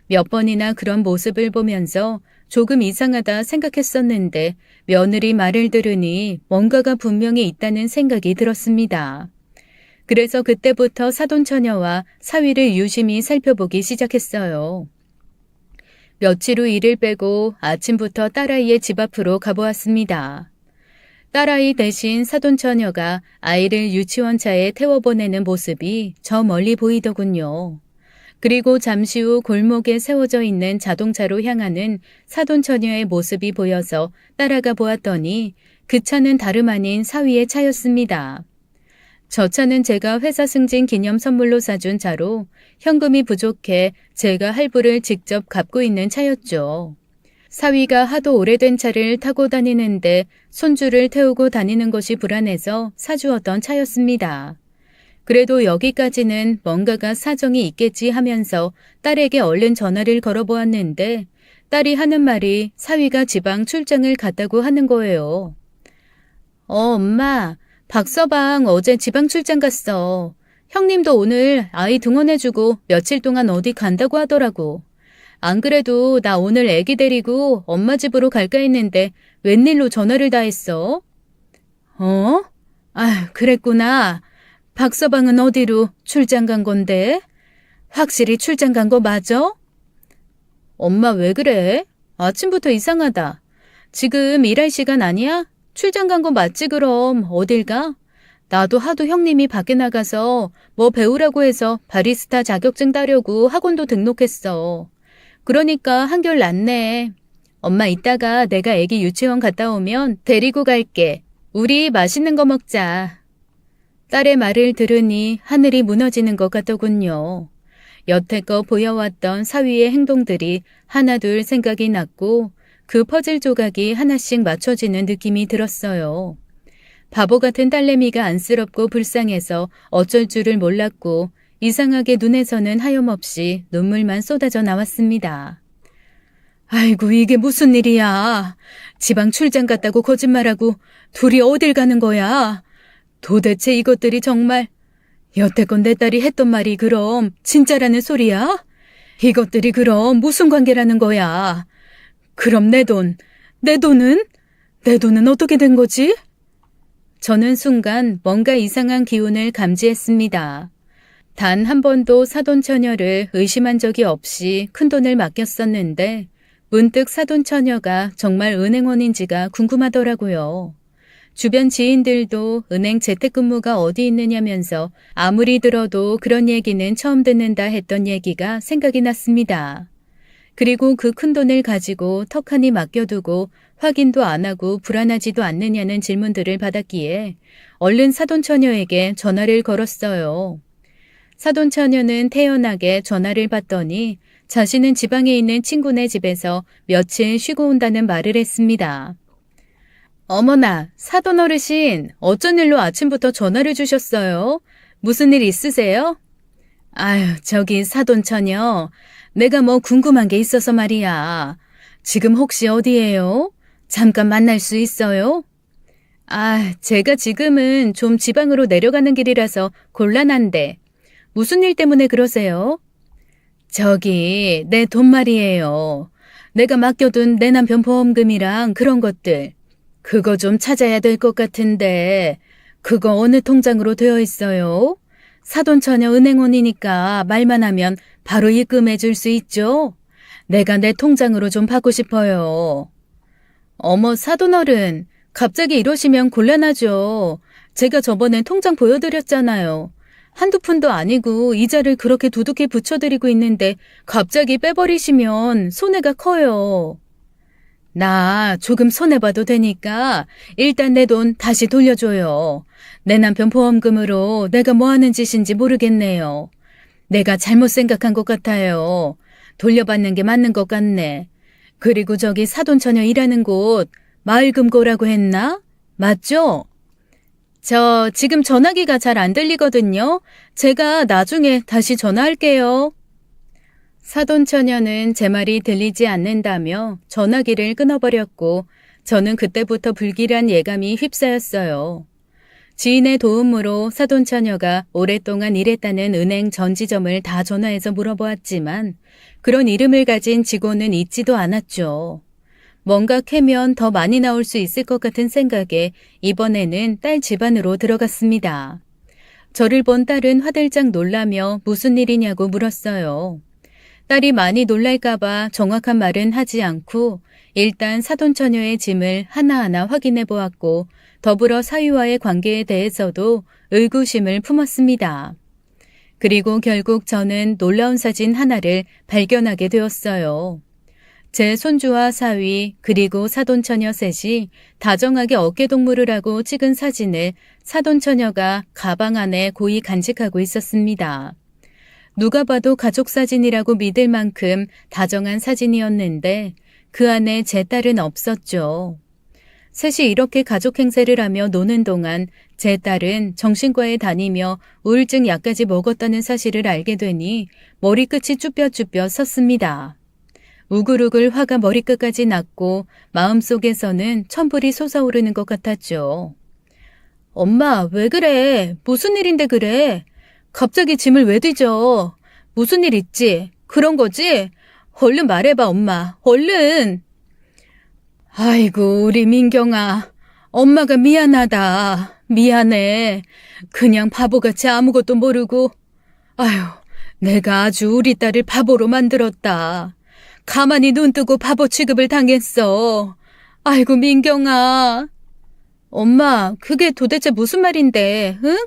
몇 번이나 그런 모습을 보면서 조금 이상하다 생각했었는데 며느리 말을 들으니 뭔가가 분명히 있다는 생각이 들었습니다. 그래서 그때부터 사돈처녀와 사위를 유심히 살펴보기 시작했어요. 며칠 후 일을 빼고 아침부터 딸아이의 집 앞으로 가보았습니다. 딸아이 대신 사돈처녀가 아이를 유치원차에 태워보내는 모습이 저 멀리 보이더군요. 그리고 잠시 후 골목에 세워져 있는 자동차로 향하는 사돈처녀의 모습이 보여서 따라가 보았더니 그 차는 다름 아닌 사위의 차였습니다. 저 차는 제가 회사 승진 기념 선물로 사준 차로 현금이 부족해 제가 할부를 직접 갚고 있는 차였죠. 사위가 하도 오래된 차를 타고 다니는데 손주를 태우고 다니는 것이 불안해서 사주었던 차였습니다. 그래도 여기까지는 뭔가가 사정이 있겠지 하면서 딸에게 얼른 전화를 걸어보았는데 딸이 하는 말이 사위가 지방 출장을 갔다고 하는 거예요. 엄마, 박서방 어제 지방 출장 갔어. 형님도 오늘 아이 등원해주고 며칠 동안 어디 간다고 하더라고. 안 그래도 나 오늘 애기 데리고 엄마 집으로 갈까 했는데 웬일로 전화를 다 했어? 그랬구나. 박서방은 어디로 출장 간 건데? 확실히 출장 간 거 맞아? 엄마 왜 그래? 아침부터 이상하다. 지금 일할 시간 아니야? 출장 간 거 맞지 그럼 어딜 가? 나도 하도 형님이 밖에 나가서 뭐 배우라고 해서 바리스타 자격증 따려고 학원도 등록했어. 그러니까 한결 낫네. 엄마 이따가 내가 애기 유치원 갔다 오면 데리고 갈게. 우리 맛있는 거 먹자. 딸의 말을 들으니 하늘이 무너지는 것 같더군요. 여태껏 보여왔던 사위의 행동들이 하나둘 생각이 났고 그 퍼즐 조각이 하나씩 맞춰지는 느낌이 들었어요. 바보 같은 딸내미가 안쓰럽고 불쌍해서 어쩔 줄을 몰랐고 이상하게 눈에서는 하염없이 눈물만 쏟아져 나왔습니다. 아이고 이게 무슨 일이야. 지방 출장 갔다고 거짓말하고 둘이 어딜 가는 거야. 도대체 이것들이 정말 여태껏 내 딸이 했던 말이 그럼 진짜라는 소리야? 이것들이 그럼 무슨 관계라는 거야? 그럼 내 돈은? 내 돈은 어떻게 된 거지? 저는 순간 뭔가 이상한 기운을 감지했습니다. 단 한 번도 사돈처녀를 의심한 적이 없이 큰돈을 맡겼었는데 문득 사돈처녀가 정말 은행원인지가 궁금하더라고요. 주변 지인들도 은행 재택근무가 어디 있느냐면서 아무리 들어도 그런 얘기는 처음 듣는다 했던 얘기가 생각이 났습니다. 그리고 그 큰돈을 가지고 턱하니 맡겨두고 확인도 안 하고 불안하지도 않느냐는 질문들을 받았기에 얼른 사돈처녀에게 전화를 걸었어요. 사돈처녀는 태연하게 전화를 받더니 자신은 지방에 있는 친구네 집에서 며칠 쉬고 온다는 말을 했습니다. 어머나, 사돈 어르신, 어쩐 일로 아침부터 전화를 주셨어요? 무슨 일 있으세요? 아유, 저기 사돈처녀, 내가 뭐 궁금한 게 있어서 말이야. 지금 혹시 어디예요? 잠깐 만날 수 있어요? 제가 지금은 좀 지방으로 내려가는 길이라서 곤란한데. 무슨 일 때문에 그러세요? 저기, 내 돈 말이에요. 내가 맡겨둔 내 남편 보험금이랑 그런 것들. 그거 좀 찾아야 될 것 같은데 그거 어느 통장으로 되어 있어요? 사돈처녀 은행원이니까 말만 하면 바로 입금해 줄 수 있죠? 내가 내 통장으로 좀 받고 싶어요. 어머, 사돈어른, 갑자기 이러시면 곤란하죠. 제가 저번에 통장 보여드렸잖아요. 한두 푼도 아니고 이자를 그렇게 두둑히 붙여드리고 있는데 갑자기 빼버리시면 손해가 커요. 나 조금 손해봐도 되니까 일단 내 돈 다시 돌려줘요. 내 남편 보험금으로 내가 뭐 하는 짓인지 모르겠네요. 내가 잘못 생각한 것 같아요. 돌려받는 게 맞는 것 같네. 그리고 저기 사돈처녀 일하는 곳 마을금고라고 했나? 맞죠? 저 지금 전화기가 잘 안 들리거든요. 제가 나중에 다시 전화할게요. 사돈처녀는 제 말이 들리지 않는다며 전화기를 끊어버렸고 저는 그때부터 불길한 예감이 휩싸였어요. 지인의 도움으로 사돈처녀가 오랫동안 일했다는 은행 전 지점을 다 전화해서 물어보았지만 그런 이름을 가진 직원은 있지도 않았죠. 뭔가 캐면 더 많이 나올 수 있을 것 같은 생각에 이번에는 딸 집안으로 들어갔습니다. 저를 본 딸은 화들짝 놀라며 무슨 일이냐고 물었어요. 딸이 많이 놀랄까봐 정확한 말은 하지 않고 일단 사돈처녀의 짐을 하나하나 확인해 보았고 더불어 사위와의 관계에 대해서도 의구심을 품었습니다. 그리고 결국 저는 놀라운 사진 하나를 발견하게 되었어요. 제 손주와 사위 그리고 사돈처녀 셋이 다정하게 어깨동무를 하고 찍은 사진을 사돈처녀가 가방 안에 고이 간직하고 있었습니다. 누가 봐도 가족 사진이라고 믿을 만큼 다정한 사진이었는데 그 안에 제 딸은 없었죠. 셋이 이렇게 가족 행세를 하며 노는 동안 제 딸은 정신과에 다니며 우울증 약까지 먹었다는 사실을 알게 되니 머리끝이 쭈뼛쭈뼛 섰습니다. 우글우글 화가 머리끝까지 났고 마음속에서는 천불이 솟아오르는 것 같았죠. 엄마, 왜 그래? 무슨 일인데 그래? 갑자기 짐을 왜 뒤져? 무슨 일 있지? 그런 거지? 얼른 말해봐, 엄마. 얼른! 아이고, 우리 민경아. 엄마가 미안하다. 미안해. 그냥 바보같이 아무것도 모르고. 아휴, 내가 아주 우리 딸을 바보로 만들었다. 가만히 눈 뜨고 바보 취급을 당했어. 아이고, 민경아. 엄마, 그게 도대체 무슨 말인데, 응?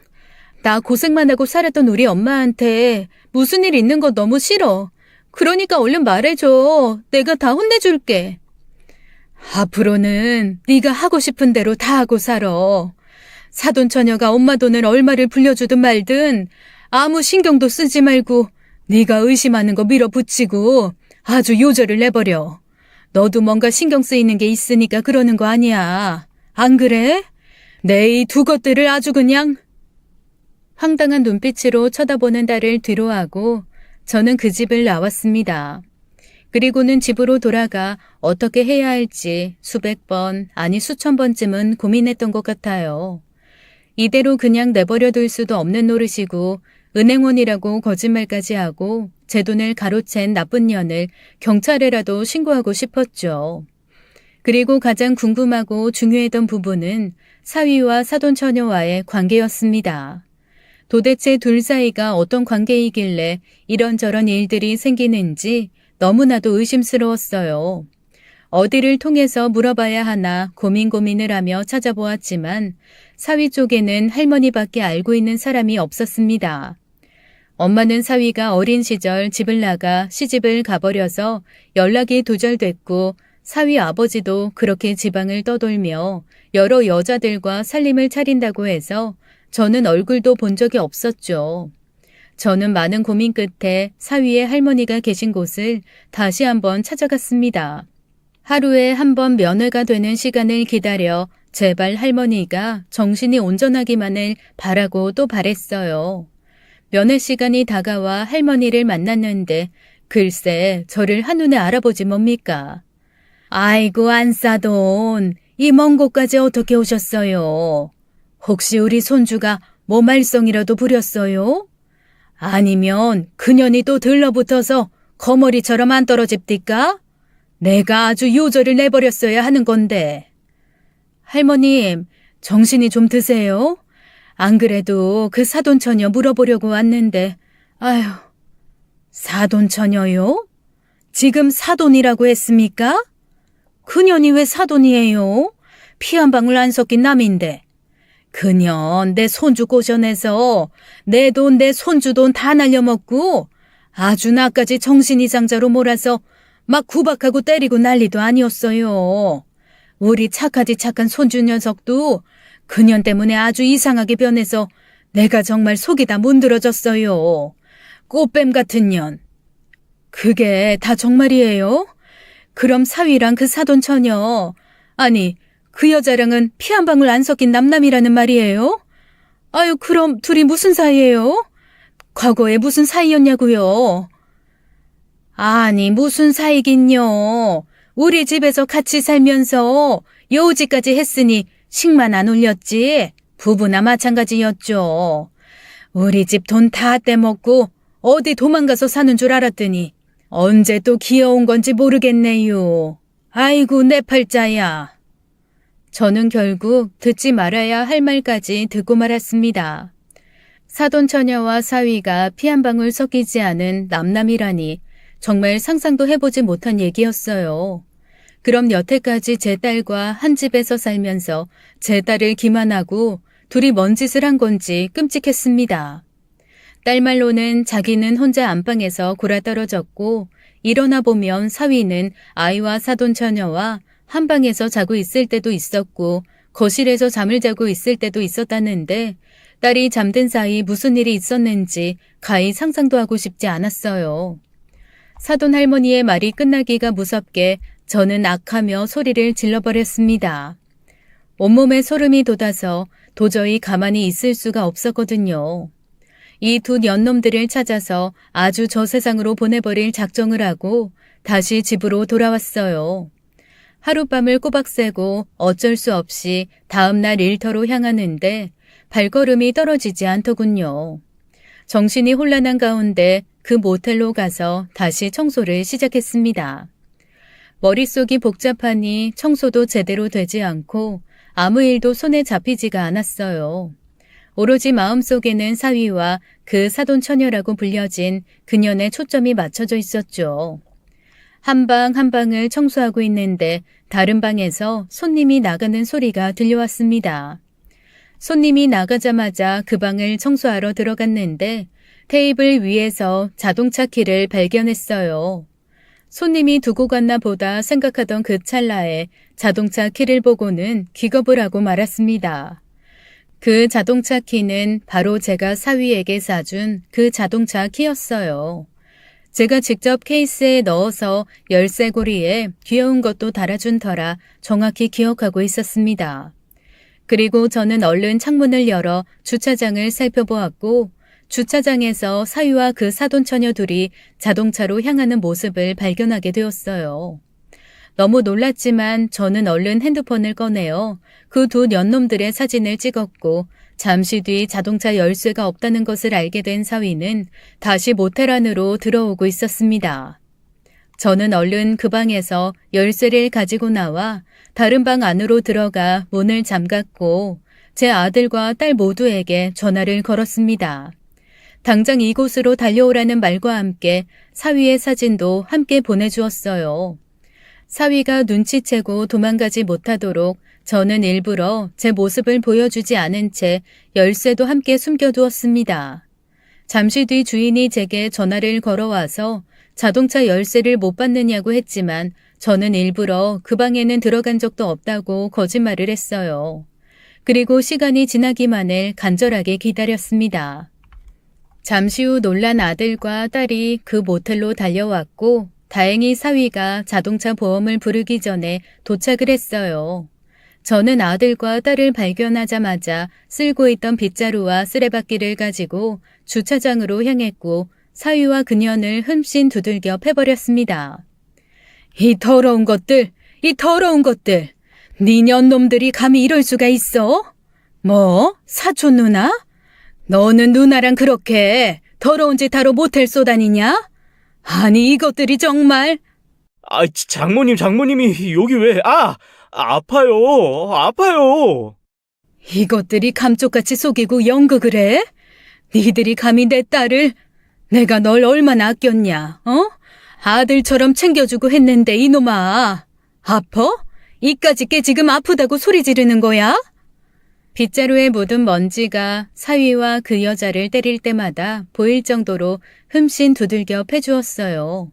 나 고생만 하고 살았던 우리 엄마한테 무슨 일 있는 거 너무 싫어. 그러니까 얼른 말해줘. 내가 다 혼내줄게. 앞으로는 네가 하고 싶은 대로 다 하고 살아. 사돈처녀가 엄마 돈을 얼마를 불려주든 말든 아무 신경도 쓰지 말고 네가 의심하는 거 밀어붙이고 아주 요절을 내버려. 너도 뭔가 신경 쓰이는 게 있으니까 그러는 거 아니야. 안 그래? 내 이 두 것들을 아주 그냥... 황당한 눈빛으로 쳐다보는 딸을 뒤로하고 저는 그 집을 나왔습니다. 그리고는 집으로 돌아가 어떻게 해야 할지 수백 번, 아니 수천 번쯤은 고민했던 것 같아요. 이대로 그냥 내버려둘 수도 없는 노릇이고 은행원이라고 거짓말까지 하고 제 돈을 가로챈 나쁜 년을 경찰에라도 신고하고 싶었죠. 그리고 가장 궁금하고 중요했던 부분은 사위와 사돈처녀와의 관계였습니다. 도대체 둘 사이가 어떤 관계이길래 이런저런 일들이 생기는지 너무나도 의심스러웠어요. 어디를 통해서 물어봐야 하나 고민을 하며 찾아보았지만 사위 쪽에는 할머니밖에 알고 있는 사람이 없었습니다. 엄마는 사위가 어린 시절 집을 나가 시집을 가버려서 연락이 두절됐고 사위 아버지도 그렇게 지방을 떠돌며 여러 여자들과 살림을 차린다고 해서 저는 얼굴도 본 적이 없었죠. 저는 많은 고민 끝에 사위의 할머니가 계신 곳을 다시 한번 찾아갔습니다. 하루에 한 번 면회가 되는 시간을 기다려 제발 할머니가 정신이 온전하기만을 바라고 또 바랬어요. 면회 시간이 다가와 할머니를 만났는데 글쎄 저를 한눈에 알아보지 뭡니까? 아이고 안사돈, 이 먼 곳까지 어떻게 오셨어요? 혹시 우리 손주가 뭐 말썽이라도 부렸어요? 아니면 그년이 또 들러붙어서 거머리처럼 안 떨어집디까? 내가 아주 요절을 내버렸어야 하는 건데. 할머님, 정신이 좀 드세요? 안 그래도 그 사돈처녀 물어보려고 왔는데, 아휴, 사돈처녀요? 지금 사돈이라고 했습니까? 그년이 왜 사돈이에요? 피 한 방울 안 섞인 남인데. 그년 내 손주 꼬셔내서 내 돈, 내 손주 돈 다 날려먹고 아주 나까지 정신이장자로 몰아서 막 구박하고 때리고 난리도 아니었어요. 우리 착하디 착한 손주 녀석도 그년 때문에 아주 이상하게 변해서 내가 정말 속이 다 문드러졌어요. 꽃뱀 같은 년. 그게 다 정말이에요? 그럼 사위랑 그 사돈 처녀, 아니 그 여자랑은 피 한 방울 안 섞인 남남이라는 말이에요? 아유, 그럼 둘이 무슨 사이예요? 과거에 무슨 사이였냐고요? 아니, 무슨 사이긴요. 우리 집에서 같이 살면서 여우짓까지 했으니 식만 안 올렸지. 부부나 마찬가지였죠. 우리 집 돈 다 떼먹고 어디 도망가서 사는 줄 알았더니 언제 또 귀여운 건지 모르겠네요. 아이고, 내 팔자야. 저는 결국 듣지 말아야 할 말까지 듣고 말았습니다. 사돈 처녀와 사위가 피 한 방울 섞이지 않은 남남이라니 정말 상상도 해보지 못한 얘기였어요. 그럼 여태까지 제 딸과 한 집에서 살면서 제 딸을 기만하고 둘이 뭔 짓을 한 건지 끔찍했습니다. 딸 말로는 자기는 혼자 안방에서 곯아떨어졌고 일어나 보면 사위는 아이와 사돈 처녀와 한 방에서 자고 있을 때도 있었고 거실에서 잠을 자고 있을 때도 있었다는데 딸이 잠든 사이 무슨 일이 있었는지 가히 상상도 하고 싶지 않았어요. 사돈 할머니의 말이 끝나기가 무섭게 저는 악하며 소리를 질러버렸습니다. 온몸에 소름이 돋아서 도저히 가만히 있을 수가 없었거든요. 이 두 년놈들을 찾아서 아주 저 세상으로 보내버릴 작정을 하고 다시 집으로 돌아왔어요. 하룻밤을 꼬박 새고 어쩔 수 없이 다음날 일터로 향하는데 발걸음이 떨어지지 않더군요. 정신이 혼란한 가운데 그 모텔로 가서 다시 청소를 시작했습니다. 머릿속이 복잡하니 청소도 제대로 되지 않고 아무 일도 손에 잡히지가 않았어요. 오로지 마음속에는 사위와 그 사돈 처녀라고 불려진 그년의 초점이 맞춰져 있었죠. 한 방 한 방을 청소하고 있는데 다른 방에서 손님이 나가는 소리가 들려왔습니다. 손님이 나가자마자 그 방을 청소하러 들어갔는데 테이블 위에서 자동차 키를 발견했어요. 손님이 두고 갔나 보다 생각하던 그 찰나에 자동차 키를 보고는 기겁을 하고 말았습니다. 그 자동차 키는 바로 제가 사위에게 사준 그 자동차 키였어요. 제가 직접 케이스에 넣어서 열쇠고리에 귀여운 것도 달아준 터라 정확히 기억하고 있었습니다. 그리고 저는 얼른 창문을 열어 주차장을 살펴보았고 주차장에서 사위와 그 사돈 처녀 둘이 자동차로 향하는 모습을 발견하게 되었어요. 너무 놀랐지만 저는 얼른 핸드폰을 꺼내어 그 두 년놈들의 사진을 찍었고 잠시 뒤 자동차 열쇠가 없다는 것을 알게 된 사위는 다시 모텔 안으로 들어오고 있었습니다. 저는 얼른 그 방에서 열쇠를 가지고 나와 다른 방 안으로 들어가 문을 잠갔고 제 아들과 딸 모두에게 전화를 걸었습니다. 당장 이곳으로 달려오라는 말과 함께 사위의 사진도 함께 보내주었어요. 사위가 눈치채고 도망가지 못하도록 저는 일부러 제 모습을 보여주지 않은 채 열쇠도 함께 숨겨두었습니다. 잠시 뒤 주인이 제게 전화를 걸어와서 자동차 열쇠를 못 받느냐고 했지만 저는 일부러 그 방에는 들어간 적도 없다고 거짓말을 했어요. 그리고 시간이 지나기만을 간절하게 기다렸습니다. 잠시 후 놀란 아들과 딸이 그 모텔로 달려왔고 다행히 사위가 자동차 보험을 부르기 전에 도착을 했어요. 저는 아들과 딸을 발견하자마자 쓸고 있던 빗자루와 쓰레받기를 가지고 주차장으로 향했고 사위와 그년을 흠씬 두들겨 패버렸습니다. 이 더러운 것들, 이 더러운 것들, 네 년놈들이 감히 이럴 수가 있어? 뭐? 사촌 누나? 너는 누나랑 그렇게 더러운 짓 하러 모텔 쏘다니냐? 아니 이것들이 정말... 장모님이 여기 왜... 아파요. 이것들이 감쪽같이 속이고 연극을 해? 니들이 감히 내 딸을... 내가 널 얼마나 아꼈냐, 어? 아들처럼 챙겨주고 했는데 이놈아. 아파? 이까짓 게 지금 아프다고 소리 지르는 거야? 빗자루에 묻은 먼지가 사위와 그 여자를 때릴 때마다 보일 정도로 흠씬 두들겨 패주었어요.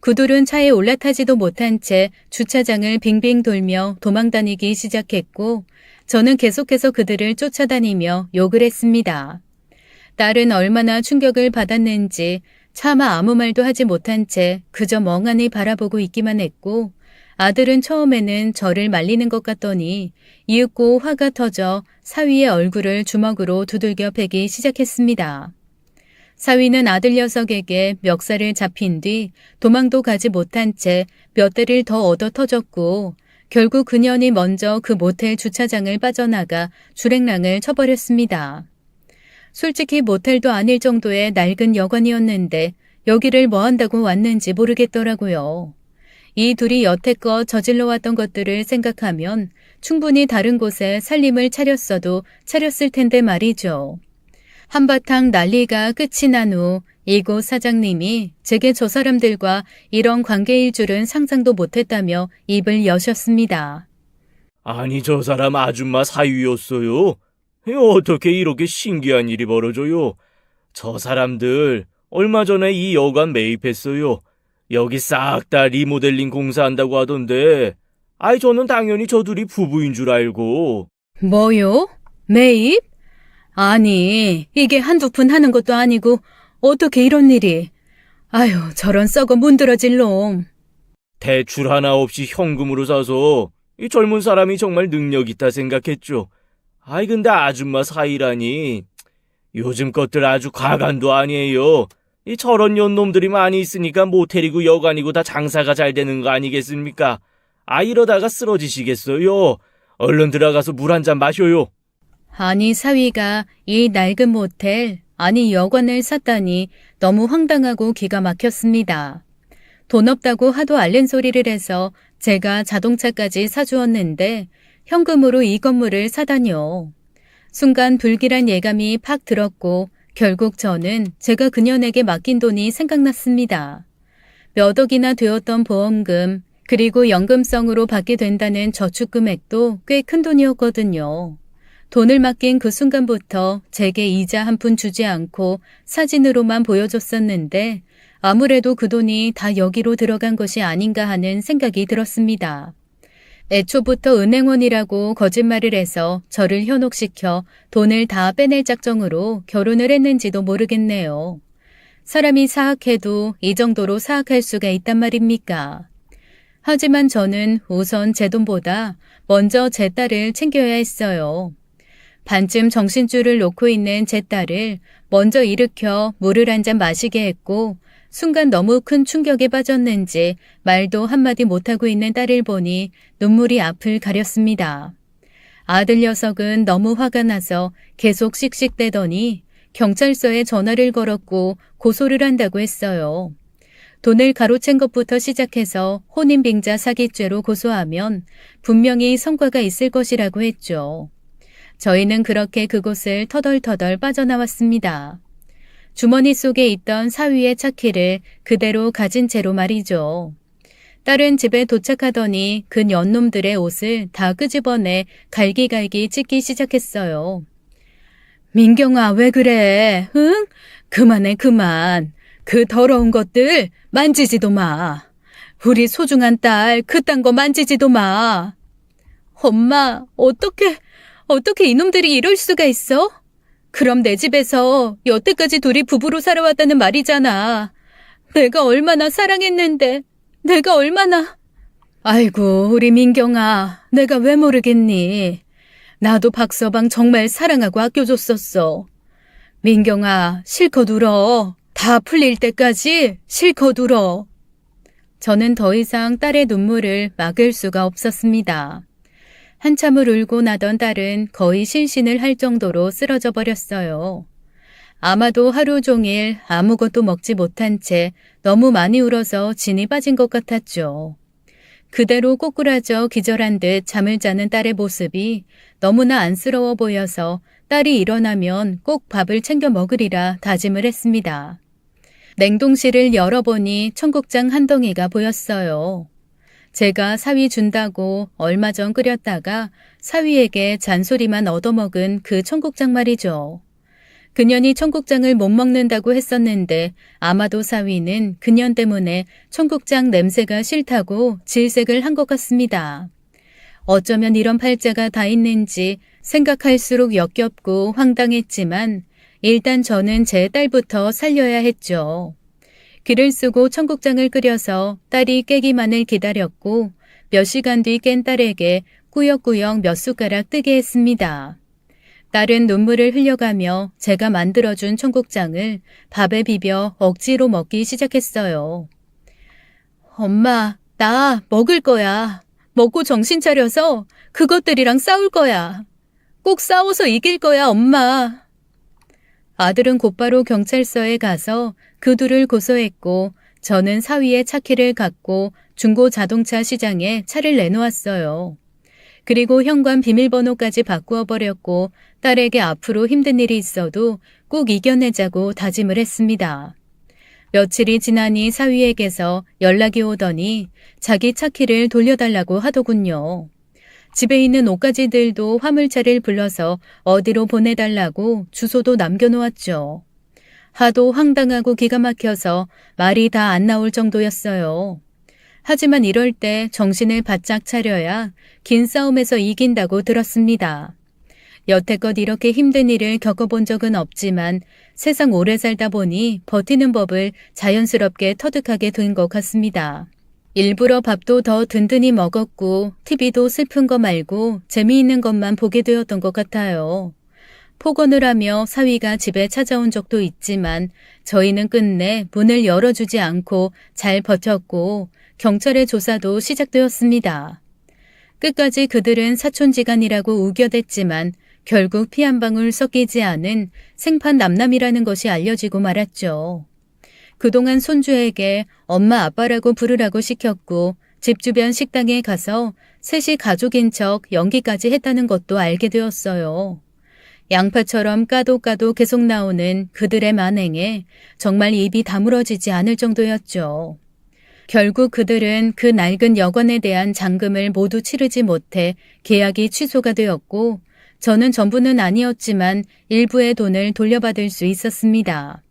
그들은 차에 올라타지도 못한 채 주차장을 빙빙 돌며 도망다니기 시작했고 저는 계속해서 그들을 쫓아다니며 욕을 했습니다. 딸은 얼마나 충격을 받았는지 차마 아무 말도 하지 못한 채 그저 멍하니 바라보고 있기만 했고 아들은 처음에는 저를 말리는 것 같더니 이윽고 화가 터져 사위의 얼굴을 주먹으로 두들겨 패기 시작했습니다. 사위는 아들 녀석에게 멱살을 잡힌 뒤 도망도 가지 못한 채 몇 대를 더 얻어 터졌고 결국 그년이 먼저 그 모텔 주차장을 빠져나가 주랭랑을 쳐버렸습니다. 솔직히 모텔도 아닐 정도의 낡은 여관이었는데 여기를 뭐 한다고 왔는지 모르겠더라고요. 이 둘이 여태껏 저질러 왔던 것들을 생각하면 충분히 다른 곳에 살림을 차렸을 텐데 말이죠. 한바탕 난리가 끝이 난 후 이곳 사장님이 제게 저 사람들과 이런 관계일 줄은 상상도 못했다며 입을 여셨습니다. 아니, 저 사람 아줌마 사위였어요? 어떻게 이렇게 신기한 일이 벌어져요? 저 사람들 얼마 전에 이 여관 매입했어요. 여기 싹 다 리모델링 공사한다고 하던데, 아이 저는 당연히 저 둘이 부부인 줄 알고. 뭐요? 매입? 아니, 이게 한두 푼 하는 것도 아니고 어떻게 이런 일이. 아유, 저런 썩어 문드러질 놈. 대출 하나 없이 현금으로 사서 이 젊은 사람이 정말 능력 있다 생각했죠. 아이 근데 아줌마 사이라니. 요즘 것들 아주 가관도 아니에요. 이 저런 연놈들이 많이 있으니까 모텔이고 여관이고 다 장사가 잘 되는 거 아니겠습니까? 아 이러다가 쓰러지시겠어요. 얼른 들어가서 물 한 잔 마셔요. 아니, 사위가 이 낡은 모텔, 아니 여관을 샀다니 너무 황당하고 기가 막혔습니다. 돈 없다고 하도 앓는 소리를 해서 제가 자동차까지 사주었는데 현금으로 이 건물을 사다뇨. 순간 불길한 예감이 팍 들었고 결국 저는 제가 그년에게 맡긴 돈이 생각났습니다. 몇 억이나 되었던 보험금, 그리고 연금성으로 받게 된다는 저축 금액도 꽤 큰 돈이었거든요. 돈을 맡긴 그 순간부터 제게 이자 한 푼 주지 않고 사진으로만 보여줬었는데 아무래도 그 돈이 다 여기로 들어간 것이 아닌가 하는 생각이 들었습니다. 애초부터 은행원이라고 거짓말을 해서 저를 현혹시켜 돈을 다 빼낼 작정으로 결혼을 했는지도 모르겠네요. 사람이 사악해도 이 정도로 사악할 수가 있단 말입니까? 하지만 저는 우선 제 돈보다 먼저 제 딸을 챙겨야 했어요. 반쯤 정신줄을 놓고 있는 제 딸을 먼저 일으켜 물을 한 잔 마시게 했고 순간 너무 큰 충격에 빠졌는지 말도 한마디 못하고 있는 딸을 보니 눈물이 앞을 가렸습니다. 아들 녀석은 너무 화가 나서 계속 씩씩대더니 경찰서에 전화를 걸었고 고소를 한다고 했어요. 돈을 가로챈 것부터 시작해서 혼인빙자 사기죄로 고소하면 분명히 성과가 있을 것이라고 했죠. 저희는 그렇게 그곳을 터덜터덜 빠져나왔습니다. 주머니 속에 있던 사위의 차키를 그대로 가진 채로 말이죠. 딸은 집에 도착하더니 그 연놈들의 옷을 다 끄집어내 갈기갈기 찢기 시작했어요. 민경아, 왜 그래? 응? 그만해, 그만. 그 더러운 것들 만지지도 마. 우리 소중한 딸 그딴 거 만지지도 마. 엄마, 어떻게 이놈들이 이럴 수가 있어? 그럼 내 집에서 여태까지 둘이 부부로 살아왔다는 말이잖아. 내가 얼마나 사랑했는데, 내가 얼마나... 아이고, 우리 민경아, 내가 왜 모르겠니? 나도 박서방 정말 사랑하고 아껴줬었어. 민경아, 실컷 울어. 다 풀릴 때까지 실컷 울어. 저는 더 이상 딸의 눈물을 막을 수가 없었습니다. 한참을 울고 나던 딸은 거의 실신을 할 정도로 쓰러져 버렸어요. 아마도 하루 종일 아무것도 먹지 못한 채 너무 많이 울어서 진이 빠진 것 같았죠. 그대로 꼬꾸라져 기절한 듯 잠을 자는 딸의 모습이 너무나 안쓰러워 보여서 딸이 일어나면 꼭 밥을 챙겨 먹으리라 다짐을 했습니다. 냉동실을 열어보니 청국장 한 덩이가 보였어요. 제가 사위 준다고 얼마 전 끓였다가 사위에게 잔소리만 얻어먹은 그 청국장 말이죠. 그년이 청국장을 못 먹는다고 했었는데 아마도 사위는 그년 때문에 청국장 냄새가 싫다고 질색을 한 것 같습니다. 어쩌면 이런 팔자가 다 있는지 생각할수록 역겹고 황당했지만 일단 저는 제 딸부터 살려야 했죠. 기를 쓰고 청국장을 끓여서 딸이 깨기만을 기다렸고 몇 시간 뒤 깬 딸에게 꾸역꾸역 몇 숟가락 뜨게 했습니다. 딸은 눈물을 흘려가며 제가 만들어준 청국장을 밥에 비벼 억지로 먹기 시작했어요. 엄마, 나 먹을 거야. 먹고 정신 차려서 그것들이랑 싸울 거야. 꼭 싸워서 이길 거야, 엄마. 아들은 곧바로 경찰서에 가서 그 둘을 고소했고 저는 사위의 차 키를 갖고 중고 자동차 시장에 차를 내놓았어요. 그리고 현관 비밀번호까지 바꾸어 버렸고 딸에게 앞으로 힘든 일이 있어도 꼭 이겨내자고 다짐을 했습니다. 며칠이 지나니 사위에게서 연락이 오더니 자기 차 키를 돌려달라고 하더군요. 집에 있는 옷가지들도 화물차를 불러서 어디로 보내달라고 주소도 남겨놓았죠. 하도 황당하고 기가 막혀서 말이 다 안 나올 정도였어요. 하지만 이럴 때 정신을 바짝 차려야 긴 싸움에서 이긴다고 들었습니다. 여태껏 이렇게 힘든 일을 겪어본 적은 없지만 세상 오래 살다 보니 버티는 법을 자연스럽게 터득하게 된 것 같습니다. 일부러 밥도 더 든든히 먹었고 TV도 슬픈 거 말고 재미있는 것만 보게 되었던 것 같아요. 폭언을 하며 사위가 집에 찾아온 적도 있지만 저희는 끝내 문을 열어주지 않고 잘 버텼고 경찰의 조사도 시작되었습니다. 끝까지 그들은 사촌지간이라고 우겨댔지만 결국 피 한 방울 섞이지 않은 생판 남남이라는 것이 알려지고 말았죠. 그동안 손주에게 엄마 아빠라고 부르라고 시켰고 집 주변 식당에 가서 셋이 가족인 척 연기까지 했다는 것도 알게 되었어요. 양파처럼 까도 계속 나오는 그들의 만행에 정말 입이 다물어지지 않을 정도였죠. 결국 그들은 그 낡은 여관에 대한 잔금을 모두 치르지 못해 계약이 취소가 되었고 저는 전부는 아니었지만 일부의 돈을 돌려받을 수 있었습니다.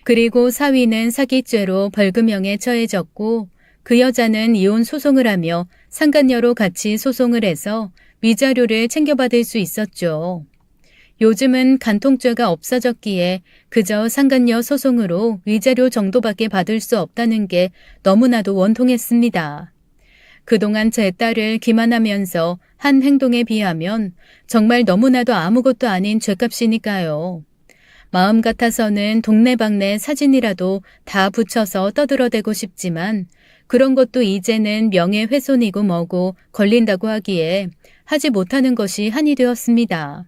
그리고 사위는 사기죄로 벌금형에 처해졌고 그 여자는 이혼 소송을 하며 상간녀로 같이 소송을 해서 위자료를 챙겨받을 수 있었죠. 요즘은 간통죄가 없어졌기에 그저 상간녀 소송으로 위자료 정도밖에 받을 수 없다는 게 너무나도 원통했습니다. 그동안 제 딸을 기만하면서 한 행동에 비하면 정말 너무나도 아무것도 아닌 죄값이니까요. 마음 같아서는 동네방네 사진이라도 다 붙여서 떠들어대고 싶지만 그런 것도 이제는 명예훼손이고 뭐고 걸린다고 하기에 하지 못하는 것이 한이 되었습니다.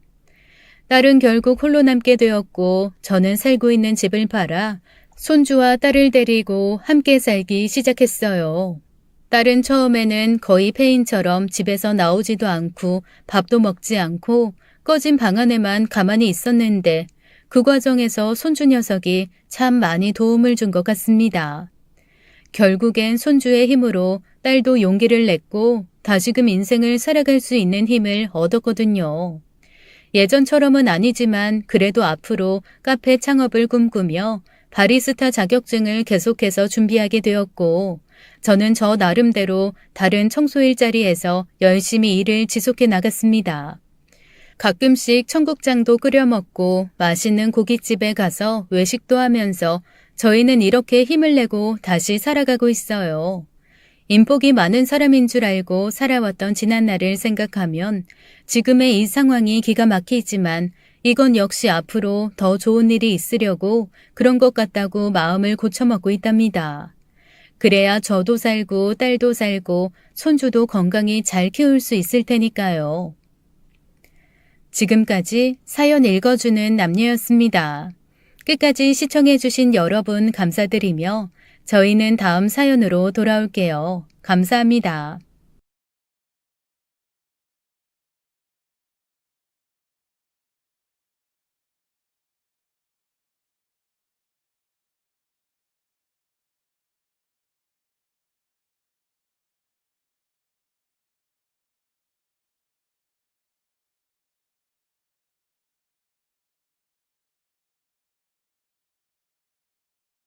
딸은 결국 홀로 남게 되었고 저는 살고 있는 집을 팔아 손주와 딸을 데리고 함께 살기 시작했어요. 딸은 처음에는 거의 폐인처럼 집에서 나오지도 않고 밥도 먹지 않고 꺼진 방 안에만 가만히 있었는데 그 과정에서 손주 녀석이 참 많이 도움을 준 것 같습니다. 결국엔 손주의 힘으로 딸도 용기를 냈고 다시금 인생을 살아갈 수 있는 힘을 얻었거든요. 예전처럼은 아니지만 그래도 앞으로 카페 창업을 꿈꾸며 바리스타 자격증을 계속해서 준비하게 되었고 저는 저 나름대로 다른 청소 일자리에서 열심히 일을 지속해 나갔습니다. 가끔씩 청국장도 끓여 먹고 맛있는 고깃집에 가서 외식도 하면서 저희는 이렇게 힘을 내고 다시 살아가고 있어요. 인복이 많은 사람인 줄 알고 살아왔던 지난날을 생각하면 지금의 이 상황이 기가 막히지만 이건 역시 앞으로 더 좋은 일이 있으려고 그런 것 같다고 마음을 고쳐먹고 있답니다. 그래야 저도 살고 딸도 살고 손주도 건강히 잘 키울 수 있을 테니까요. 지금까지 사연 읽어주는 남녀였습니다. 끝까지 시청해주신 여러분 감사드리며 저희는 다음 사연으로 돌아올게요. 감사합니다.